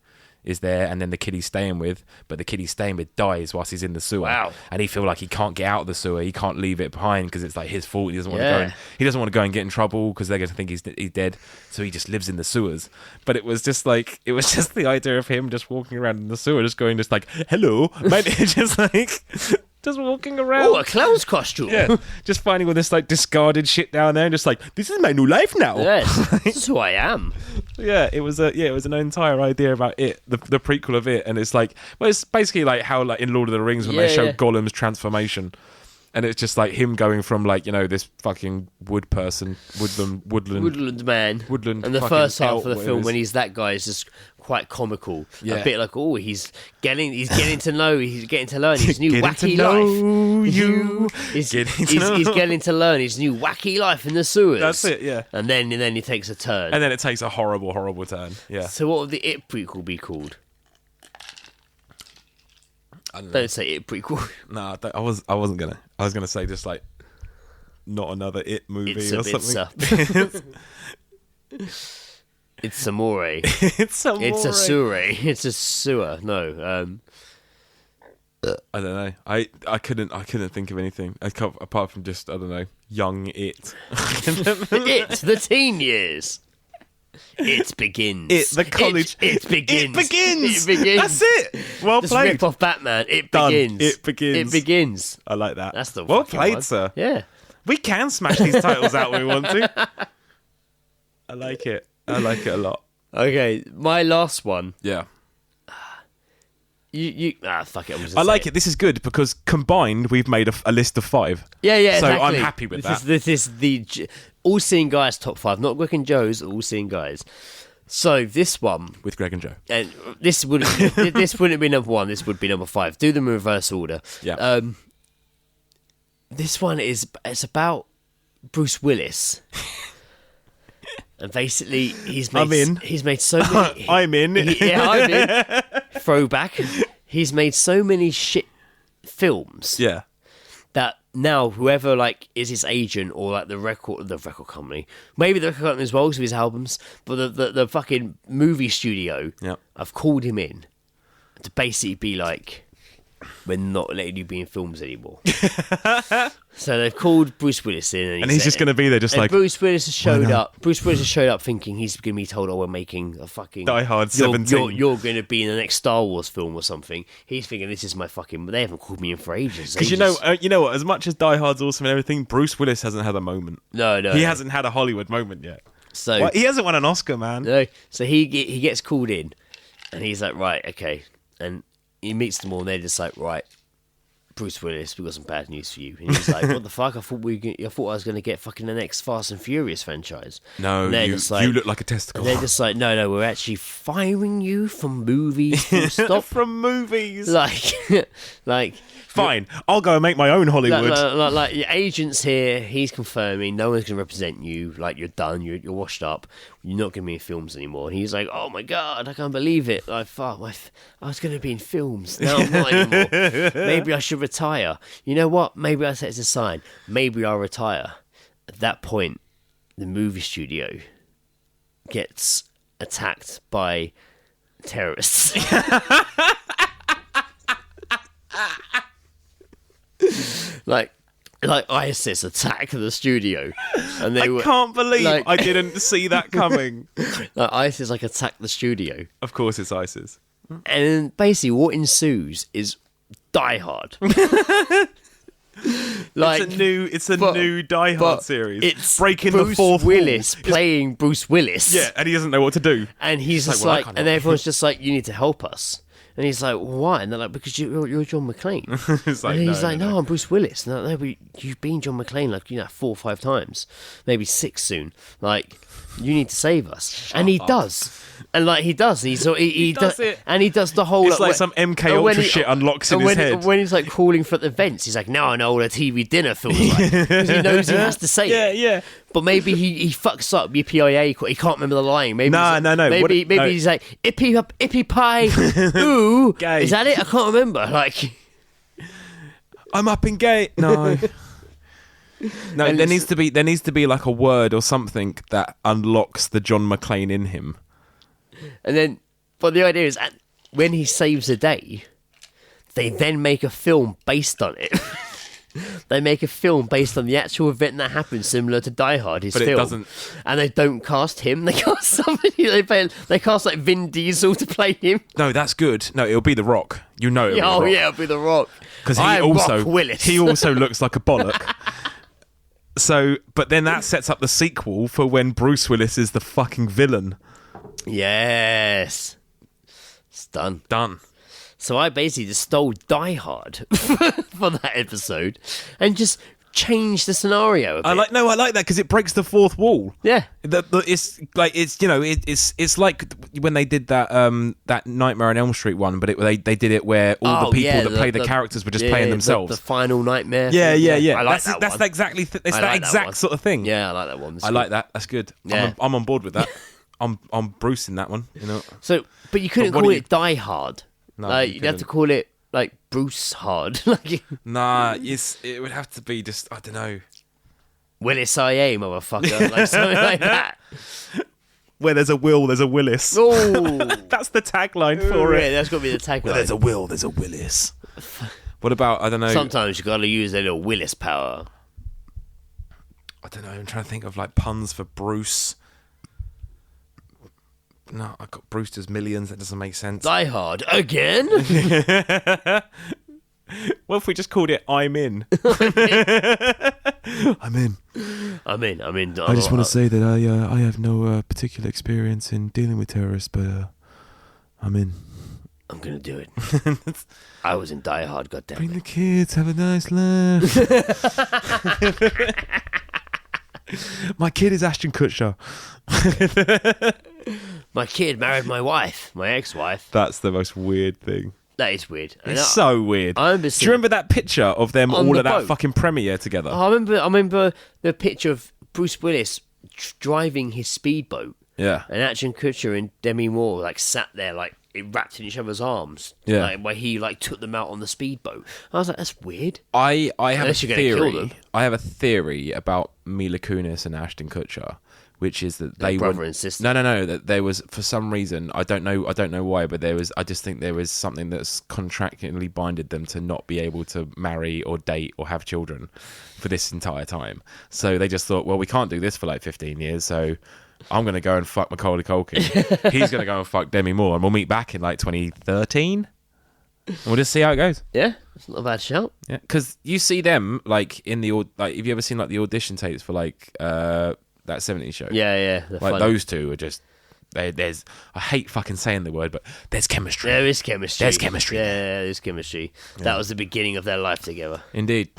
is there, and then the kid he's staying with, but the kid he's staying with dies whilst he's in the sewer. Wow. And he feel like he can't get out of the sewer, he can't leave it behind because it's like his fault. He doesn't want to go and get in trouble because they're going to think he's dead, so he just lives in the sewers. But it was just the idea of him just walking around in the sewer, just like, hello, man. Just walking around. Oh, a clown's costume. Yeah, just finding all this like discarded shit down there, and just like, this is my new life now. Yes, this is who I am. Yeah, it was an entire idea about it, the prequel of it, and it's like, well, it's basically like how like in Lord of the Rings when they show Gollum's transformation, and it's just like him going from like, you know, this fucking woodland man, and the first half of the film when he's that guy is just quite comical, a bit like, oh, he's getting to learn his new wacky life. He's getting to learn his new wacky life in the sewers. That's it, yeah. And then he takes a turn, and then it takes a horrible turn. Yeah. So what would the It prequel be called? Don't say It prequel. Nah, I wasn't gonna. I was gonna say just like not another It movie or something. It's Amore. It's Amore. It's a sewer. It's a sewer. No. I don't know. I couldn't think of anything apart from just, I don't know, young It. It's the teen years. It begins. The college. It begins. It begins. It begins. That's it. Well Just played. rip off Batman. It Done. begins. It begins. It begins. I like that. That's the well fucking played, one. sir. Yeah. We can smash these titles out when we want to. I like it. I like it a lot. Okay, my last one. Yeah. Fuck it. I like it. This is good because combined we've made a list of 5. Yeah, So exactly. I'm happy with that. This is the All Seeing Guys top 5, not Greg and Joe's. All Seeing Guys. So this one With Greg and Joe. and this wouldn't be number 1. This would be number 5. Do them in reverse order. Yeah. This one it's about Bruce Willis. And basically, he's made so many. I'm in. I'm in. Throwback. He's made so many shit films. Yeah. That now whoever like is his agent or like the record company, maybe the record company as well to his albums, but the fucking movie studio, I've called him in to basically be like, we're not letting you be in films anymore. So they've called Bruce Willis in, and he's just going to be there, just like Bruce Willis has showed up. Bruce Willis has showed up thinking he's going to be told, "Oh, we're making a fucking Die Hard 17. You're going to be in the next Star Wars film or something." He's thinking, "This is my fucking." But they haven't called me in for ages. Because you know what? As much as Die Hard's awesome and everything, Bruce Willis hasn't had a moment. No, he hasn't had a Hollywood moment yet. So well, he hasn't won an Oscar, man. No, so he gets called in, and he's like, "Right, okay," and he meets them all, and they're just like, "Right, Bruce Willis, we've got some bad news for you." And he's like, "What the fuck? I thought I was going to get fucking the next Fast and Furious franchise." No, you look like a testicle. And they're just like, no, we're actually firing you from movies. Full stop. From movies. Like. Fine, I'll go and make my own Hollywood. Like your agent's here, he's confirming no one's going to represent you. Like, you're done, you're washed up. You're not going to be in films anymore. And he's like, oh my god, I can't believe it. Like, fuck, I was going to be in films. Now I'm not anymore. Maybe I should retire. You know what? Maybe I set it aside. Maybe I'll retire. At that point, the movie studio gets attacked by terrorists. like ISIS attack the studio, and I can't believe I didn't see that coming. Like ISIS attack the studio. Of course, it's ISIS. And basically, what ensues is Die Hard. It's a new Die Hard series. It's breaking Bruce the fourth Willis playing Bruce Willis. Yeah, and he doesn't know what to do. And he's just like, and everyone's just like, you need to help us. And he's like, why? And they're like, because you're John McClane. And he's like, no, I'm Bruce Willis. No, but you've been John McClane like 4 or 5 times, maybe 6 soon. Like, You need to save us. And he does. And like he does, he does it. and he does the whole. It's like some MK Ultra shit unlocks in his head. When he's like calling for the vents, he's like, "Now I know what a TV dinner feels like," because he knows he has to say it. Yeah. But maybe he fucks up your PIA. He can't remember the line. Maybe No. Maybe he's like ippy pie. Ooh, Gay. is that it? I can't remember. Like, I'm up in gay. No. No, And there needs to be like a word or something that unlocks the John McClane in him. and then, but the idea is, when he saves the day, they then make a film based on it. They make a film based on the actual event that happened, similar to Die Hard, his But it film. doesn't- And they don't cast him. They cast somebody. They cast like Vin Diesel to play him. No, that's good. No, it'll be The Rock. You know it'll Oh be The Rock. yeah, it'll be The Rock. Because I am Rock Willis. he also looks like a bollock. So, but then that sets up the sequel for when Bruce Willis is the fucking villain. Yes, it's done. Done. So I basically just stole Die Hard for that episode and just changed the scenario a bit. I like that because it breaks the fourth wall. Yeah. It's like it's like when they did that Nightmare on Elm Street one, but they did it where all the people that play the characters were just playing themselves. The final nightmare. Yeah. I like that That's one. exactly it's I that like exact that one. sort of thing. Yeah, I like that one. It's I good. like that. That's good. Yeah. I'm on board with that. I'm Bruce in that one. You know. So, but you couldn't But what call do you- it Die Hard. No, Like, you you'd have to couldn't. call it like Bruce Hard, like Nah, it would have to be just I don't know. Willis IA, motherfucker, like something like that. Where there's a will, there's a Willis. Oh, That's the tagline for yeah, it. that's got to be the tagline. Where there's a will, there's a Willis. What about I don't know? Sometimes you got to use a little Willis power. I don't know. I'm trying to think of like puns for Bruce. No, I got Brewster's Millions. That doesn't make sense. Die Hard again? What if we just called it I'm in? I'm in. I'm in. I just want to say that I have no particular experience in dealing with terrorists, but I'm in. I'm gonna do it. I was in Die Hard. Bring Goddamn the it. kids, have a nice laugh. My kid is Ashton Kutcher. My kid married my wife, my ex-wife. That's the most weird thing. That is weird. And It's so weird. I remember Do you remember that picture of them On all the at that boat. fucking premiere together? I remember the picture of Bruce Willis driving his speedboat, Yeah. and Ashton Kutcher and Demi Moore like sat there like wrapped in each other's arms. Yeah. Like, where he like took them out on the speedboat. I was like, that's weird. I have Unless a you're gonna kill theory. them. I have a theory about Mila Kunis and Ashton Kutcher, which is that they brother were and sister. No. That there was for some reason I don't know why, but there was. I just think there was something that's contractually binded them to not be able to marry or date or have children for this entire time. So they just thought, well, we can't do this for like 15 years, so I'm going to go and fuck Macaulay Culkin. He's going to go and fuck Demi Moore, and we'll meet back in like 2013. And we'll just see how it goes. Yeah, it's not a bad shout. Yeah, because you see them like in the like. Have you ever seen like the audition tapes for like that 70s show? Yeah. They're Like fun. those two are just. There's. I hate fucking saying the word, but there's chemistry. There is chemistry. There's chemistry. Yeah, there's chemistry. That was the beginning of their life together. Indeed.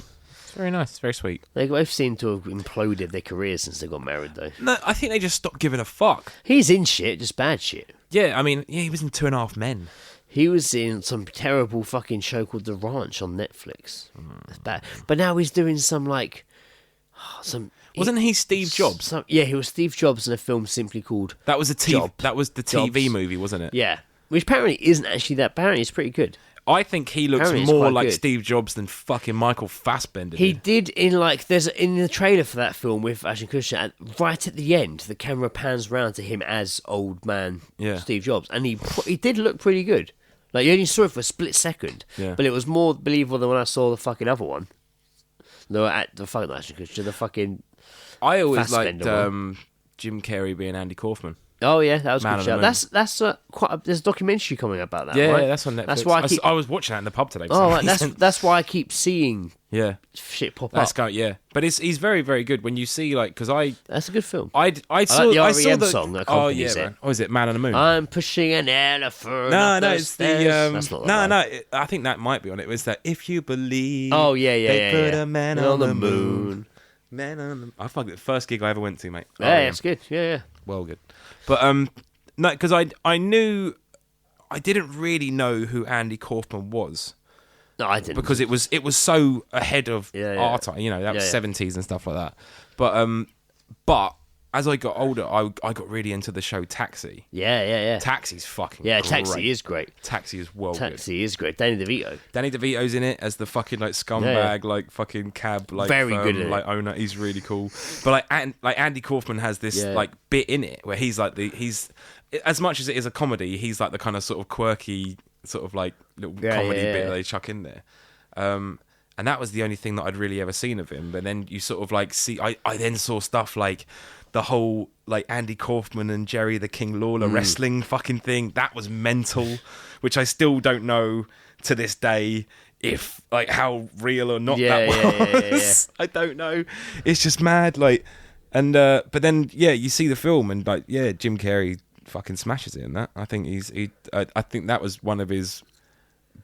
It's very nice. It's very sweet. They both seem to have imploded their careers since they got married, though. No, I think they just stopped giving a fuck. He's in shit, just bad shit. Yeah, I mean, he was in 2.5 Men. He was in some terrible fucking show called The Ranch on Netflix. That's bad. But now he's doing some like Wasn't he Steve Jobs? Yeah, he was Steve Jobs in a film simply called That was the Job. That was the TV Jobs. movie, wasn't it? Yeah, which apparently isn't actually that. Apparently, it's pretty good. I think he looks Apparently it's more quite like good. Steve Jobs than fucking Michael Fassbender. He did. did in like in the trailer for that film with Ashton Kutcher. Right at the end, the camera pans round to him as old man Steve Jobs, and he did look pretty good. Like you only saw it for a split second, but it was more believable than when I saw the fucking other one. The fucking Ashton Kutcher, the fucking. I always Fassbender liked Jim Carrey being Andy Kaufman. Oh yeah, that was a Man good on show. the Moon. That's quite. There's a documentary coming about that. Yeah, right? that's on Netflix. That's why I was watching that in the pub today. for Oh, some right, reason. that's why I keep seeing yeah. shit pop That's up. guy, yeah. But he's very, very good when you see like because That's a good film. I saw the I saw R.E.M. the song that oh accompanies yeah, it. man. Oh, is it Man on the Moon? I'm pushing an elephant. No, up no, the it's stairs. the That's not no. I think that might be on it. It was that if you believe. Oh yeah, they put a man on the moon. Man, I fucking the first gig I ever went to, mate. Yeah, it's good. Yeah. Well, good. But no, because I knew I didn't really know who Andy Kaufman was. No, I didn't. Because it was so ahead of our time, that was 70s and stuff like that. But as I got older, I got really into the show Taxi. Yeah. Taxi's fucking Yeah, great. Taxi is great. Taxi is well good. Taxi is great. Danny DeVito. Danny DeVito's in it as the fucking like scumbag, like fucking cab, like Very good in like it. owner. He's really cool. But like Andy Kaufman has this like bit in it where he's like he's as much as it is a comedy, he's like the kind of sort of quirky sort of like little comedy bit that they chuck in there. And that was the only thing that I'd really ever seen of him. But then you sort of like see, I then saw stuff like the whole like Andy Kaufman and Jerry the King Lawler wrestling fucking thing. That was mental, which I still don't know to this day if like how real or not that was. I don't know. It's just mad. Like, and but then you see the film and like Jim Carrey fucking smashes it in that. I think I think that was one of his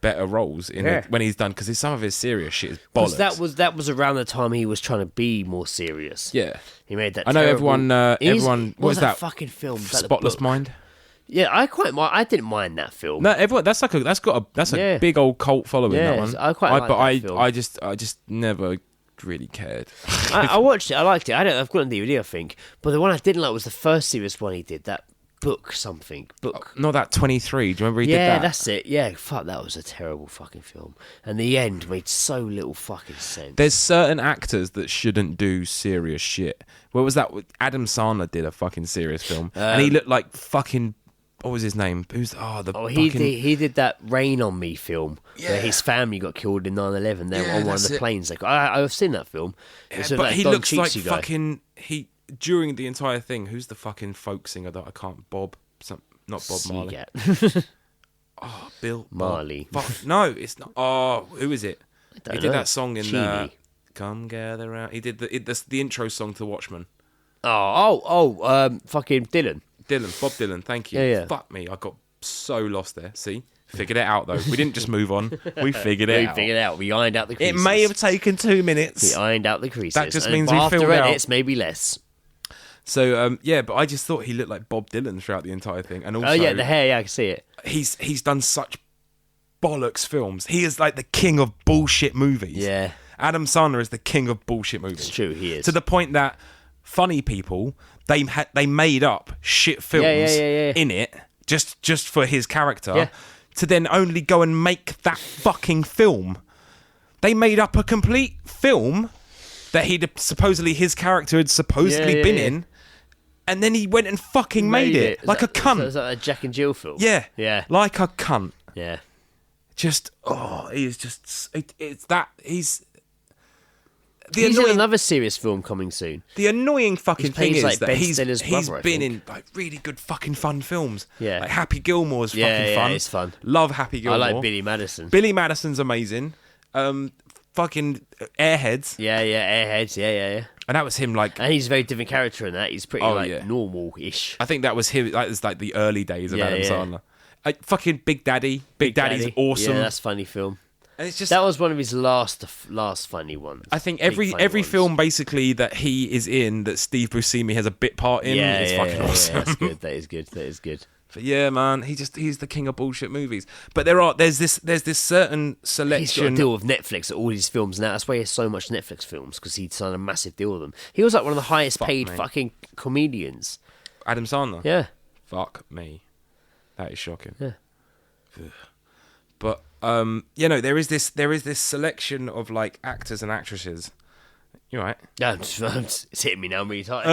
better roles in it when he's done, because some of his serious shit is bollocks. That was around the time he was trying to be more serious. Yeah, he made that. I know terrible... everyone. What was that fucking film? Spotless Mind. Yeah, I didn't mind that film. No, everyone. That's a big old cult following. That one. I quite like that film. I just never really cared. I watched it. I liked it. I've got it on DVD, I think. But the one I didn't like was the first serious one he did. That book. Not that 23. Do you remember he did that? Yeah, that's it. Yeah, fuck, that was a terrible fucking film. And the end made so little fucking sense. There's certain actors that shouldn't do serious shit. What was that? Adam Sandler did a fucking serious film, and he looked like fucking. What was his name? He did that Rain on Me film where his family got killed in 9/11. They were on one of the planes. Like I've seen that film. But he looks like fucking during the entire thing. Who's the fucking folk singer that I can't? Not Bob Marley. Bill Marley. No, it's not. Oh, who is it? He did that song in Cheeny. Come Gather Round. He did the intro song to Watchmen. Fucking Dylan. Bob Dylan, thank you. Yeah. Fuck me, I got so lost there. See? Figured it out, though. We didn't just move on. We figured it out. We ironed out the creases. It may have taken 2 minutes. We ironed out the creases. That just means we after filled out. edits, maybe less. So, but I just thought he looked like Bob Dylan throughout the entire thing. And also, the hair, I can see it. He's done such bollocks films. He is like the king of bullshit movies. Yeah. Adam Sandler is the king of bullshit movies. It's true, he is. To the point that funny people, they made up shit films in it just for his character to then only go and make that fucking film. They made up a complete film that his character had supposedly been in, and then he went and fucking made it like a cunt. Is that a Jack and Jill film? Yeah, like a cunt. Yeah. Just he is just he's. He's in another serious film coming soon. The annoying fucking thing is like that Ben he's Stiller's brother, been in like really good fucking fun films. Yeah. Like Happy Gilmore's fucking fun. Yeah, it's fun. Love Happy Gilmore. I like Billy Madison. Billy Madison's amazing. Fucking Airheads. Yeah, Airheads. Yeah. And that was him like. And he's a very different character in that. He's pretty normal-ish. I think that was him. That was like the early days of Adam Sandler. Fucking Big Daddy. Big Daddy's awesome. Yeah, that's a funny film. And it's just that was one of his last funny ones. I think every film basically that he is in that Steve Buscemi has a bit part in is fucking awesome. Yeah, that's good. That is good. But yeah, man, he's the king of bullshit movies. But there's this certain selection. He's got a deal with Netflix at all his films now. That's why he has so much Netflix films, because he signed a massive deal with them. He was like one of the highest paid fucking comedians. Adam Sandler. Yeah. Fuck me, that is shocking. Yeah. But there is this selection of like actors and actresses. You right? Yeah, it's hitting me now. I'm really tired.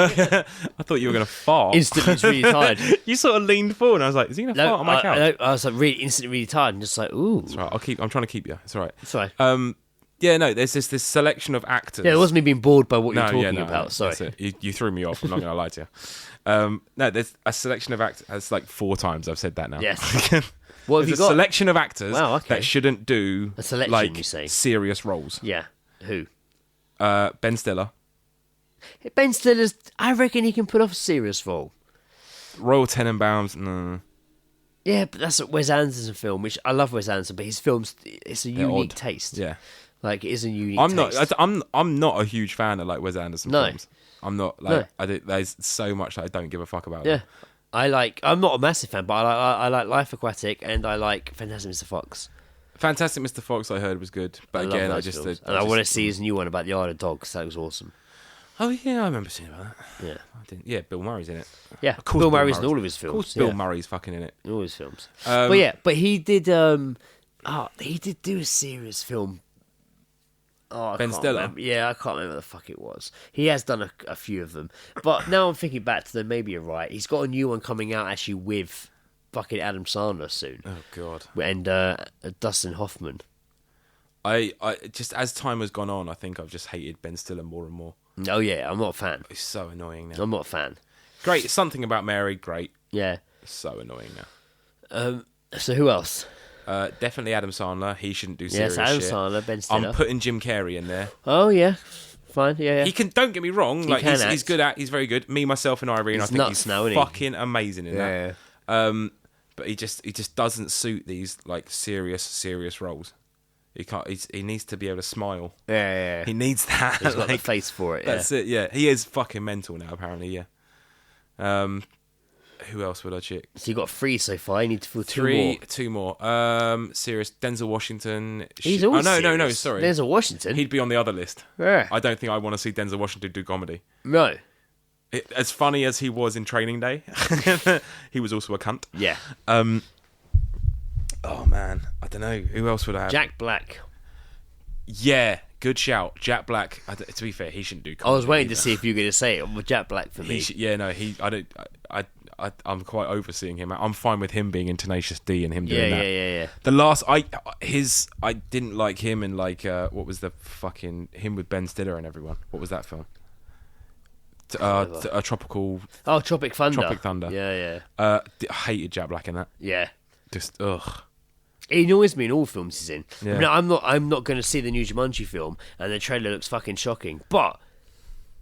I thought you were going to fart. Instantly, it's really tired. You sort of leaned forward, and I was like, "Is he going to fart on my couch?" I was like instantly really tired, and just like, ooh. It's all right. I'm trying to keep you. It's all right. It's all right. There's this selection of actors. Yeah, it wasn't me being bored by what you're talking about. Sorry, you threw me off. I'm not going to lie to you. There's a selection of actors. It's like 4 times I've said that now. Yes. What have you got? A selection of actors that shouldn't do a selection, like you say? Serious roles. Yeah. Who? Ben Stiller. Ben Stiller's. I reckon he can put off a serious role. Royal Tenenbaums. No. Yeah, but that's a Wes Anderson film, which I love Wes Anderson, but his films, it's a unique taste. Yeah. Like, it is a unique I'm not. taste. I'm not a huge fan of like Wes Anderson No. films. I'm not No. like. There's so much that I don't give a fuck about. Yeah. them. I'm not a massive fan, but I like Life Aquatic and I like Fantastic Mr. Fox. Fantastic Mr. Fox, I heard was good, but love again, those I just. films. And I want to see his new one about the Isle of Dogs. That was awesome. Oh yeah, I remember seeing about that. Yeah. I didn't. Yeah, Bill Murray's in it. Yeah. Of course Bill Murray's in Murray's- all of his Of films. course, Bill yeah. Murray's fucking in it. In all his films. Um, but he did he did do a serious film. Oh, I Ben can't Stiller? remember. Yeah, I can't remember what the fuck it was. He has done a few of them. But now I'm thinking back to them, maybe you're right. He's got a new one coming out actually with fucking Adam Sandler soon. Oh god. And Dustin Hoffman. I just as time has gone on, I think I've just hated Ben Stiller more and more. Oh yeah, I'm not a fan. He's so annoying now. I'm not a fan. Great, Something About Mary, great. Yeah. So annoying now. So who else? Definitely Adam Sandler. He shouldn't do Yes, serious Adam shit. Sandler, Ben Stiller. I'm putting Jim Carrey in there. Oh yeah, fine. Yeah. He can. Don't get me wrong. Like can he's act. good at. He's very good. Me, myself, and Irene. He's I think nuts he's now, isn't he? fucking amazing in that. But he just doesn't suit these like serious roles. He can't. He needs to be able to smile. Yeah. He needs that. He's got the like, face for it. That's it. Yeah, he is fucking mental now. Apparently, yeah. Who else would I check? So you got 3 so far. You need to fill 2 more. Two more. Serious. Denzel Washington. He's always no. serious. Sorry. Denzel Washington. He'd be on the other list. Yeah. I don't think I want to see Denzel Washington do comedy. No. As funny as he was in Training Day, he was also a cunt. Yeah. Oh man, I don't know. Who else would I have? Jack Black. Yeah, good shout. Jack Black. To be fair, he shouldn't do I comedy. was waiting to either. see if you were going to say it. Well, Jack Black for me. I don't. I'm quite overseeing him. I'm fine with him being in Tenacious D and him doing that. Yeah. The last I didn't like him in like what was the fucking him with Ben Stiller and everyone. What was that film? A tropical. Oh, Tropic Thunder. Tropic Thunder. Yeah. I hated Jack Black in that. Yeah. Just ugh. He annoys me in all films he's in. Yeah. No, I'm not going to see the new Jumanji film, and the trailer looks fucking shocking. But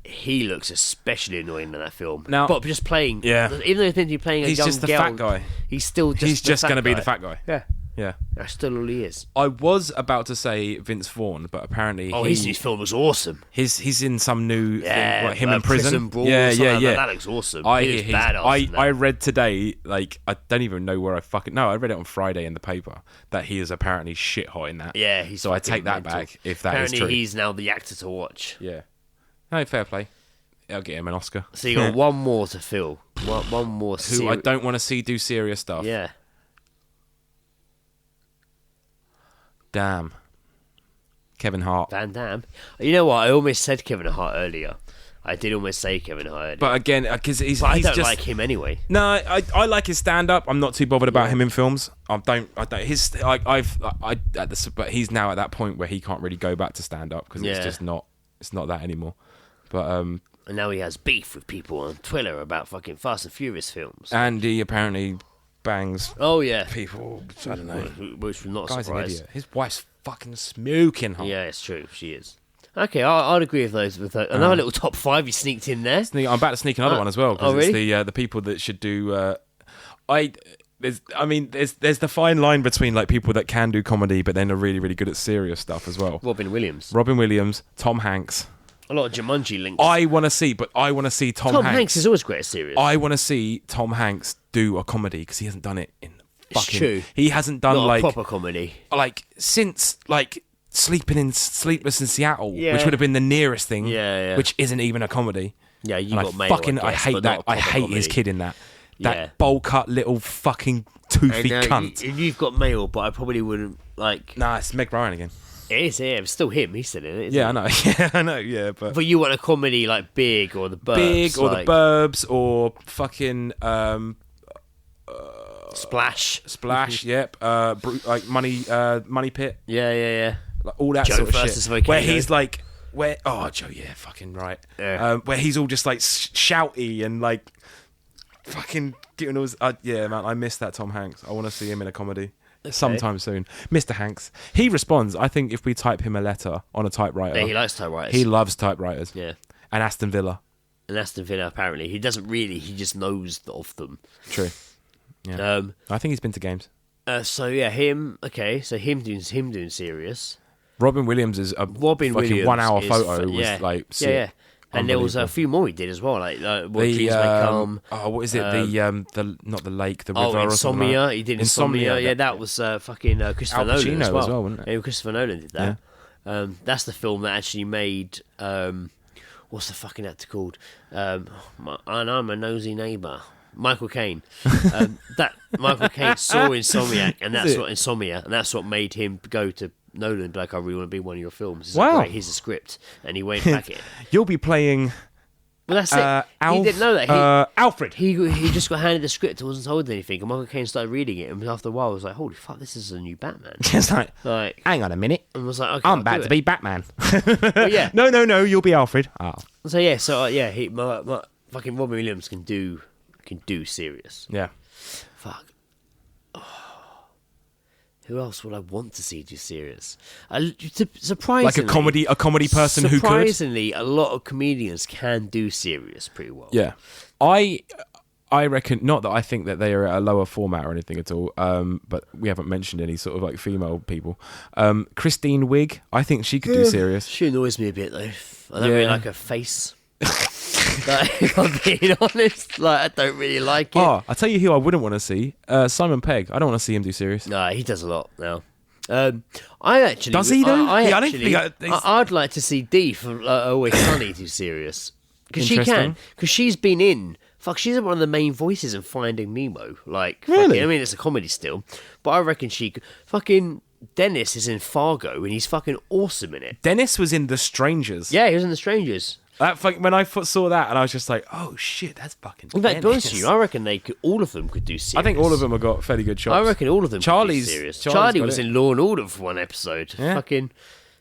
he looks especially annoying in that film. Now- but just playing, Yeah. even though he's meant to be playing a He's young just the girl, fat guy. He's still just He's the just fat going to be guy. the fat guy. Yeah, Yeah. that's still all he is. I was about to say Vince Vaughn, but apparently Oh, his new film was awesome. he's in some new Yeah, thing, like him in prison brawl. Yeah. That looks awesome. I He hear was he's, badass in that. I read today, like I don't even know where I read it on Friday in the paper that he is apparently shit hot in that. Yeah, he's so I fucking take that mental. back if that Apparently is true. he's now the actor to watch. Yeah, no, fair play. I'll get him an Oscar. So you got one more to fill. One more. Who I don't want to see do serious stuff. Yeah. Damn. Kevin Hart. Van Damme. You know what? I almost said Kevin Hart earlier. I did almost say Kevin Hart earlier. But again, because he's I don't just, like him anyway. No, I like his stand up. I'm not too bothered about him in films. I don't his but he's now at that point where he can't really go back to stand up because Yeah. it's not that anymore. But And now he has beef with people on Twitter about fucking Fast and Furious films. and he apparently bangs Oh yeah. people. I don't know. Which was not Guy's an surprised. idiot. His wife's fucking smoking hot. Yeah, it's true. She is. Okay, I'd agree with those. With another little top 5 you sneaked in there. I'm about to sneak another one as well because Oh, it's really? the people that should do. There's the fine line between like people that can do comedy but then are really really good at serious stuff as well. Robin Williams. Robin Williams, Tom Hanks. A lot of Jumanji links. I want to see Tom Hanks is always great at serious. I want to see Tom Hanks do a comedy because he hasn't done it in It's fucking. true. He hasn't done Not like a proper comedy. since like Sleepless in Seattle, Yeah. which would have been the nearest thing. Yeah. Which isn't even a comedy. Yeah, you And got I mail, fucking I guess, hate but that. not a I proper hate his comedy. kid in that. Yeah. That bowl cut little fucking toothy cunt. You've got mail, but I probably wouldn't like. Nah, it's Meg Ryan again. It is, yeah. It's still him. He's still in it. Isn't Yeah, I he? know. Yeah, I know. Yeah, but But you want a comedy like Big or The Burbs? Big or like the Burbs or fucking Splash. Yep. Like Money Pit. Yeah. Like all that Joe sort of versus shit. Volcano. Where he's like, Joe, yeah, fucking right. Yeah. Where he's all just like shouty and like fucking getting all. Yeah, man, I miss that Tom Hanks. I want to see him in a comedy sometime soon. Mr. Hanks, he responds. I think if we type him a letter on a typewriter, Yeah, he likes typewriters. he loves typewriters. Yeah. And Aston Villa. And Aston Villa, apparently. He doesn't really, he just knows of them. True. Yeah. I think he's been to games. So yeah, him. Okay, so him doing serious. Robin Williams is a Robin fucking Williams 1 hour is photo fu- was yeah. like sick. Yeah. And there was a Unbelievable. few more he did as well, like What The, Dreams May Come. what is it? The not the lake, the river. or something Insomnia. like that. He did Insomnia. Yeah, that was fucking Christopher Al Nolan Pacino as well. as well, wasn't it? Yeah, Christopher Nolan did that. That's the film that actually made. What's the fucking actor called? And I'm a nosy neighbour. Michael Caine. That Michael Caine saw Insomniac, and that's what Insomnia, and that's what made him go to Nolan and be like, I really want to be one of your films. He's Wow. like, great, here's a script, and he went back it. You'll be playing. Well, that's it. He didn't know that. Alfred. He just got handed the script and wasn't told anything. And Michael Caine started reading it, and after a while, was like, "Holy fuck, this is a new Batman!" Just like, Like, hang on a minute. and was like, "Okay, I'm I'll about do to it." be Batman. But yeah. No, you'll be Alfred. Oh. So yeah, my fucking Robin Williams can do serious. Yeah. Fuck. Who else would I want to see do serious? Surprisingly, Like a comedy person who could. Surprisingly, a lot of comedians can do serious pretty well. Yeah. I reckon, not that I think that they are at a lower format or anything at all, but we haven't mentioned any sort of like female people. Christine Wiig, I think she could do serious. She annoys me a bit though. I don't Yeah. really like her face. Like, if I'm being honest, like I don't really like it. Oh, I'll tell you who I wouldn't want to see. Simon Pegg. I don't want to see him do serious. No, he does a lot now. I actually Does he though? I Yeah, I don't actually, think I'd like to see Dee from Always Sunny do serious because she can. Interesting. Because she's been in. Fuck, she's one of the main voices in Finding Nemo. Like, Really? fucking, I mean, it's a comedy still, but I reckon she could. Fucking Dennis is in Fargo and he's fucking awesome in it. Dennis was in The Strangers. Yeah, he was in The Strangers. When I saw that, and I was just like, "Oh shit, that's fucking." In fact, to be honest Dennis. with you, I reckon all of them could do serious. I think all of them have got fairly good shots. I reckon all of them Charlie's- could do serious. Charlie's Charlie got was it. in Law and Order for one episode. Yeah. Fucking.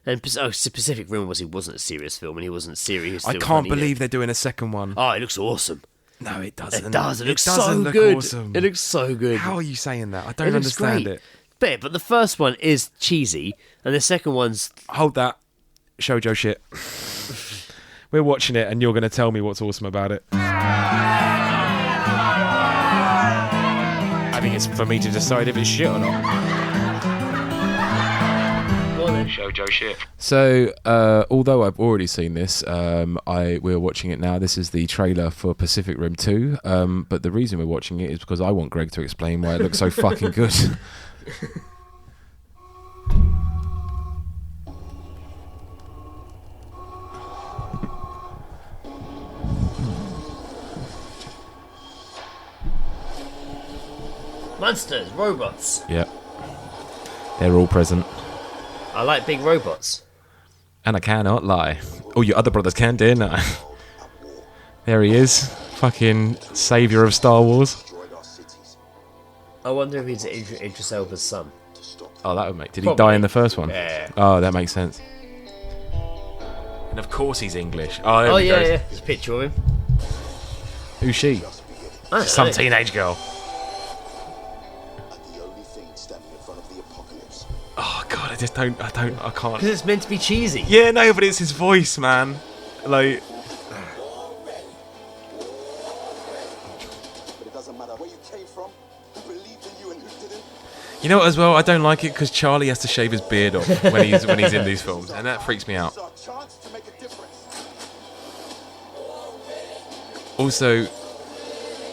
And Pacific Rim wasn't a serious film, and he wasn't serious. I can't believe they're doing a second one. Oh, it looks awesome. No, it doesn't. It does. It looks doesn't so look good. awesome. It looks so good. How are you saying that? I don't It looks understand great. it. But the first one is cheesy, and the second one's Hold that shoujo shit. We're watching it, and you're going to tell me what's awesome about it. I think it's for me to decide if it's shit or not. Shoujo shit. So, although I've already seen this, we're watching it now. This is the trailer for Pacific Rim 2. But the reason we're watching it is because I want Greg to explain why it looks so fucking good. monsters, robots. Yep. They're all present. I like big robots. And I cannot lie. Oh, your other brothers can, didn't I? There he is. Fucking saviour of Star Wars. I wonder if he's Idris Elba's son. Oh, that would make... Did he Probably. die in the first one? Yeah. Oh, that makes sense. And of course he's English. Oh, there Oh he yeah, goes. yeah. There's a picture of him. Who's she? I don't Some know. teenage girl. The only thing standing in front of the apocalypse. Oh, God, I can't. Because it's meant to be cheesy. Yeah, no, but it's his voice, man. Like... But it doesn't matter where you came from, who believed in you and who didn't. You know what, as well, I don't like it because Charlie has to shave his beard off when he's in these films, and that freaks me out. It's our chance to make a difference. Also,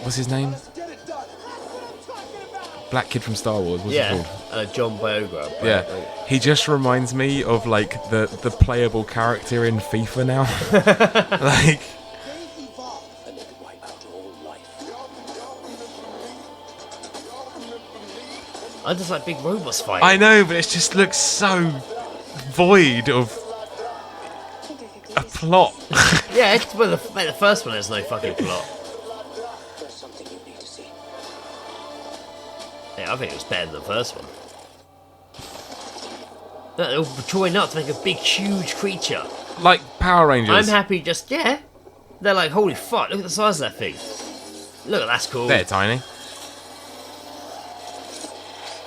what's his name? Let's get it done. That's what I'm talking about. Black kid from Star Wars. What's he Yeah. called? John Boyega. Yeah, he just reminds me of like the playable character in FIFA now. Like, They evolved and they could wipe out your whole life. I just like big robots fighting. I know, but it just looks so void of a plot. Yeah, well, the first one has no fucking plot. There's something you need to see. Yeah, I think it was better than the first one. No, they're all trying up to make a big, huge creature. Like Power Rangers. I'm happy just, yeah. They're like, holy fuck, look at the size of that thing. Look, that's cool. They're tiny.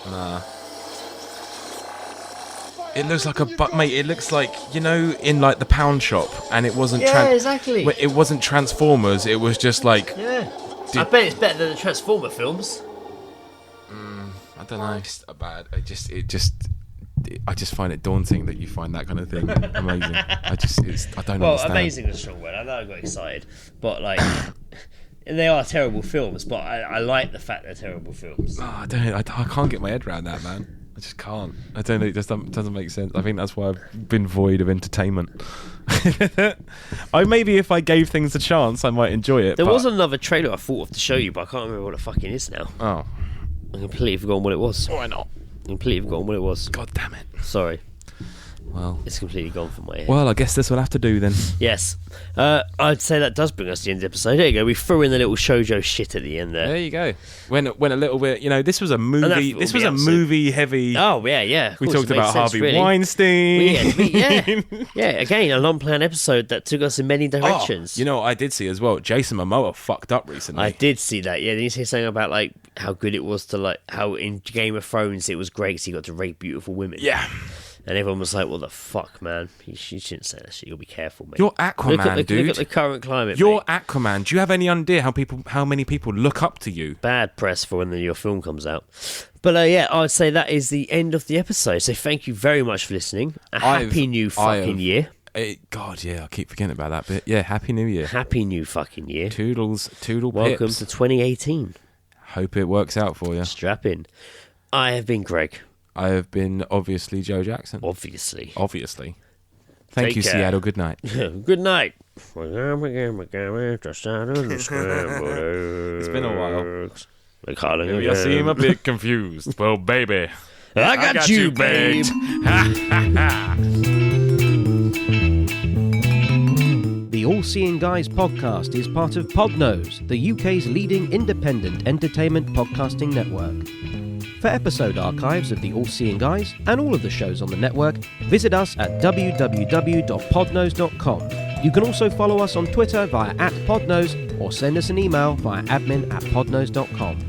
Nah. It looks like mate. It looks like, you know, in like the pound shop, and it wasn't. Yeah, exactly. It wasn't Transformers. It was just like, Yeah. I bet it's better than the Transformer films. I don't know. It's bad. It just I just find it daunting that you find that kind of thing amazing. I don't Well, understand. amazing is a strong word. I know I got excited, but like, they are terrible films. But I like the fact they're terrible films. Oh, I can't get my head around that, man. I just can't. I don't know. It just doesn't make sense. I think that's why I've been void of entertainment. Maybe if I gave things a chance, I might enjoy it. There was another trailer I thought of to show you, but I can't remember what it fucking is now. Oh, I completely forgotten what it was. why not? Completely forgotten what it was. God damn it. Sorry, Well, it's completely gone from my head. I guess this will have to do then. Yes, I'd say that does bring us to the end of the episode. There you go. We threw in the little shoujo shit at the end there. There you go. Went a little bit. This was a movie. will This be was a episode. movie heavy. Oh yeah. Of We course, talked it makes about sense, Harvey really. Weinstein. Yeah. Again, an unplanned episode that took us in many directions. I did see as well. Jason Momoa fucked up recently. I did see that. Yeah, did you say something about like how good it was to like how in Game of Thrones it was great because he got to rape beautiful women. Yeah. And everyone was like, "What the fuck, man? You shouldn't say that shit. You'll be careful, mate." You're Aquaman, dude. Look at the current climate. You're mate. Aquaman. Do you have any idea how many people look up to you? Bad press for when your film comes out. But I'd say that is the end of the episode. So thank you very much for listening. Happy new fucking year. God, yeah, I keep forgetting about that bit. Yeah, Happy New Year. Happy new fucking year. Toodles, toodle Welcome pips. to 2018. Hope it works out for you. Strap in. I have been Greg. I have been obviously Joe Jackson. Obviously. Thank Take you, care. Seattle. Good night. Good night. It's been a while. They're calling You seem a bit confused. Well, baby. I got you, babe. The All Seeing Guys podcast is part of Podnose, the UK's leading independent entertainment podcasting network. For episode archives of the All Seeing Guys and all of the shows on the network, visit us at www.podnose.com. You can also follow us on Twitter via @podnose or send us an email via admin@podnose.com.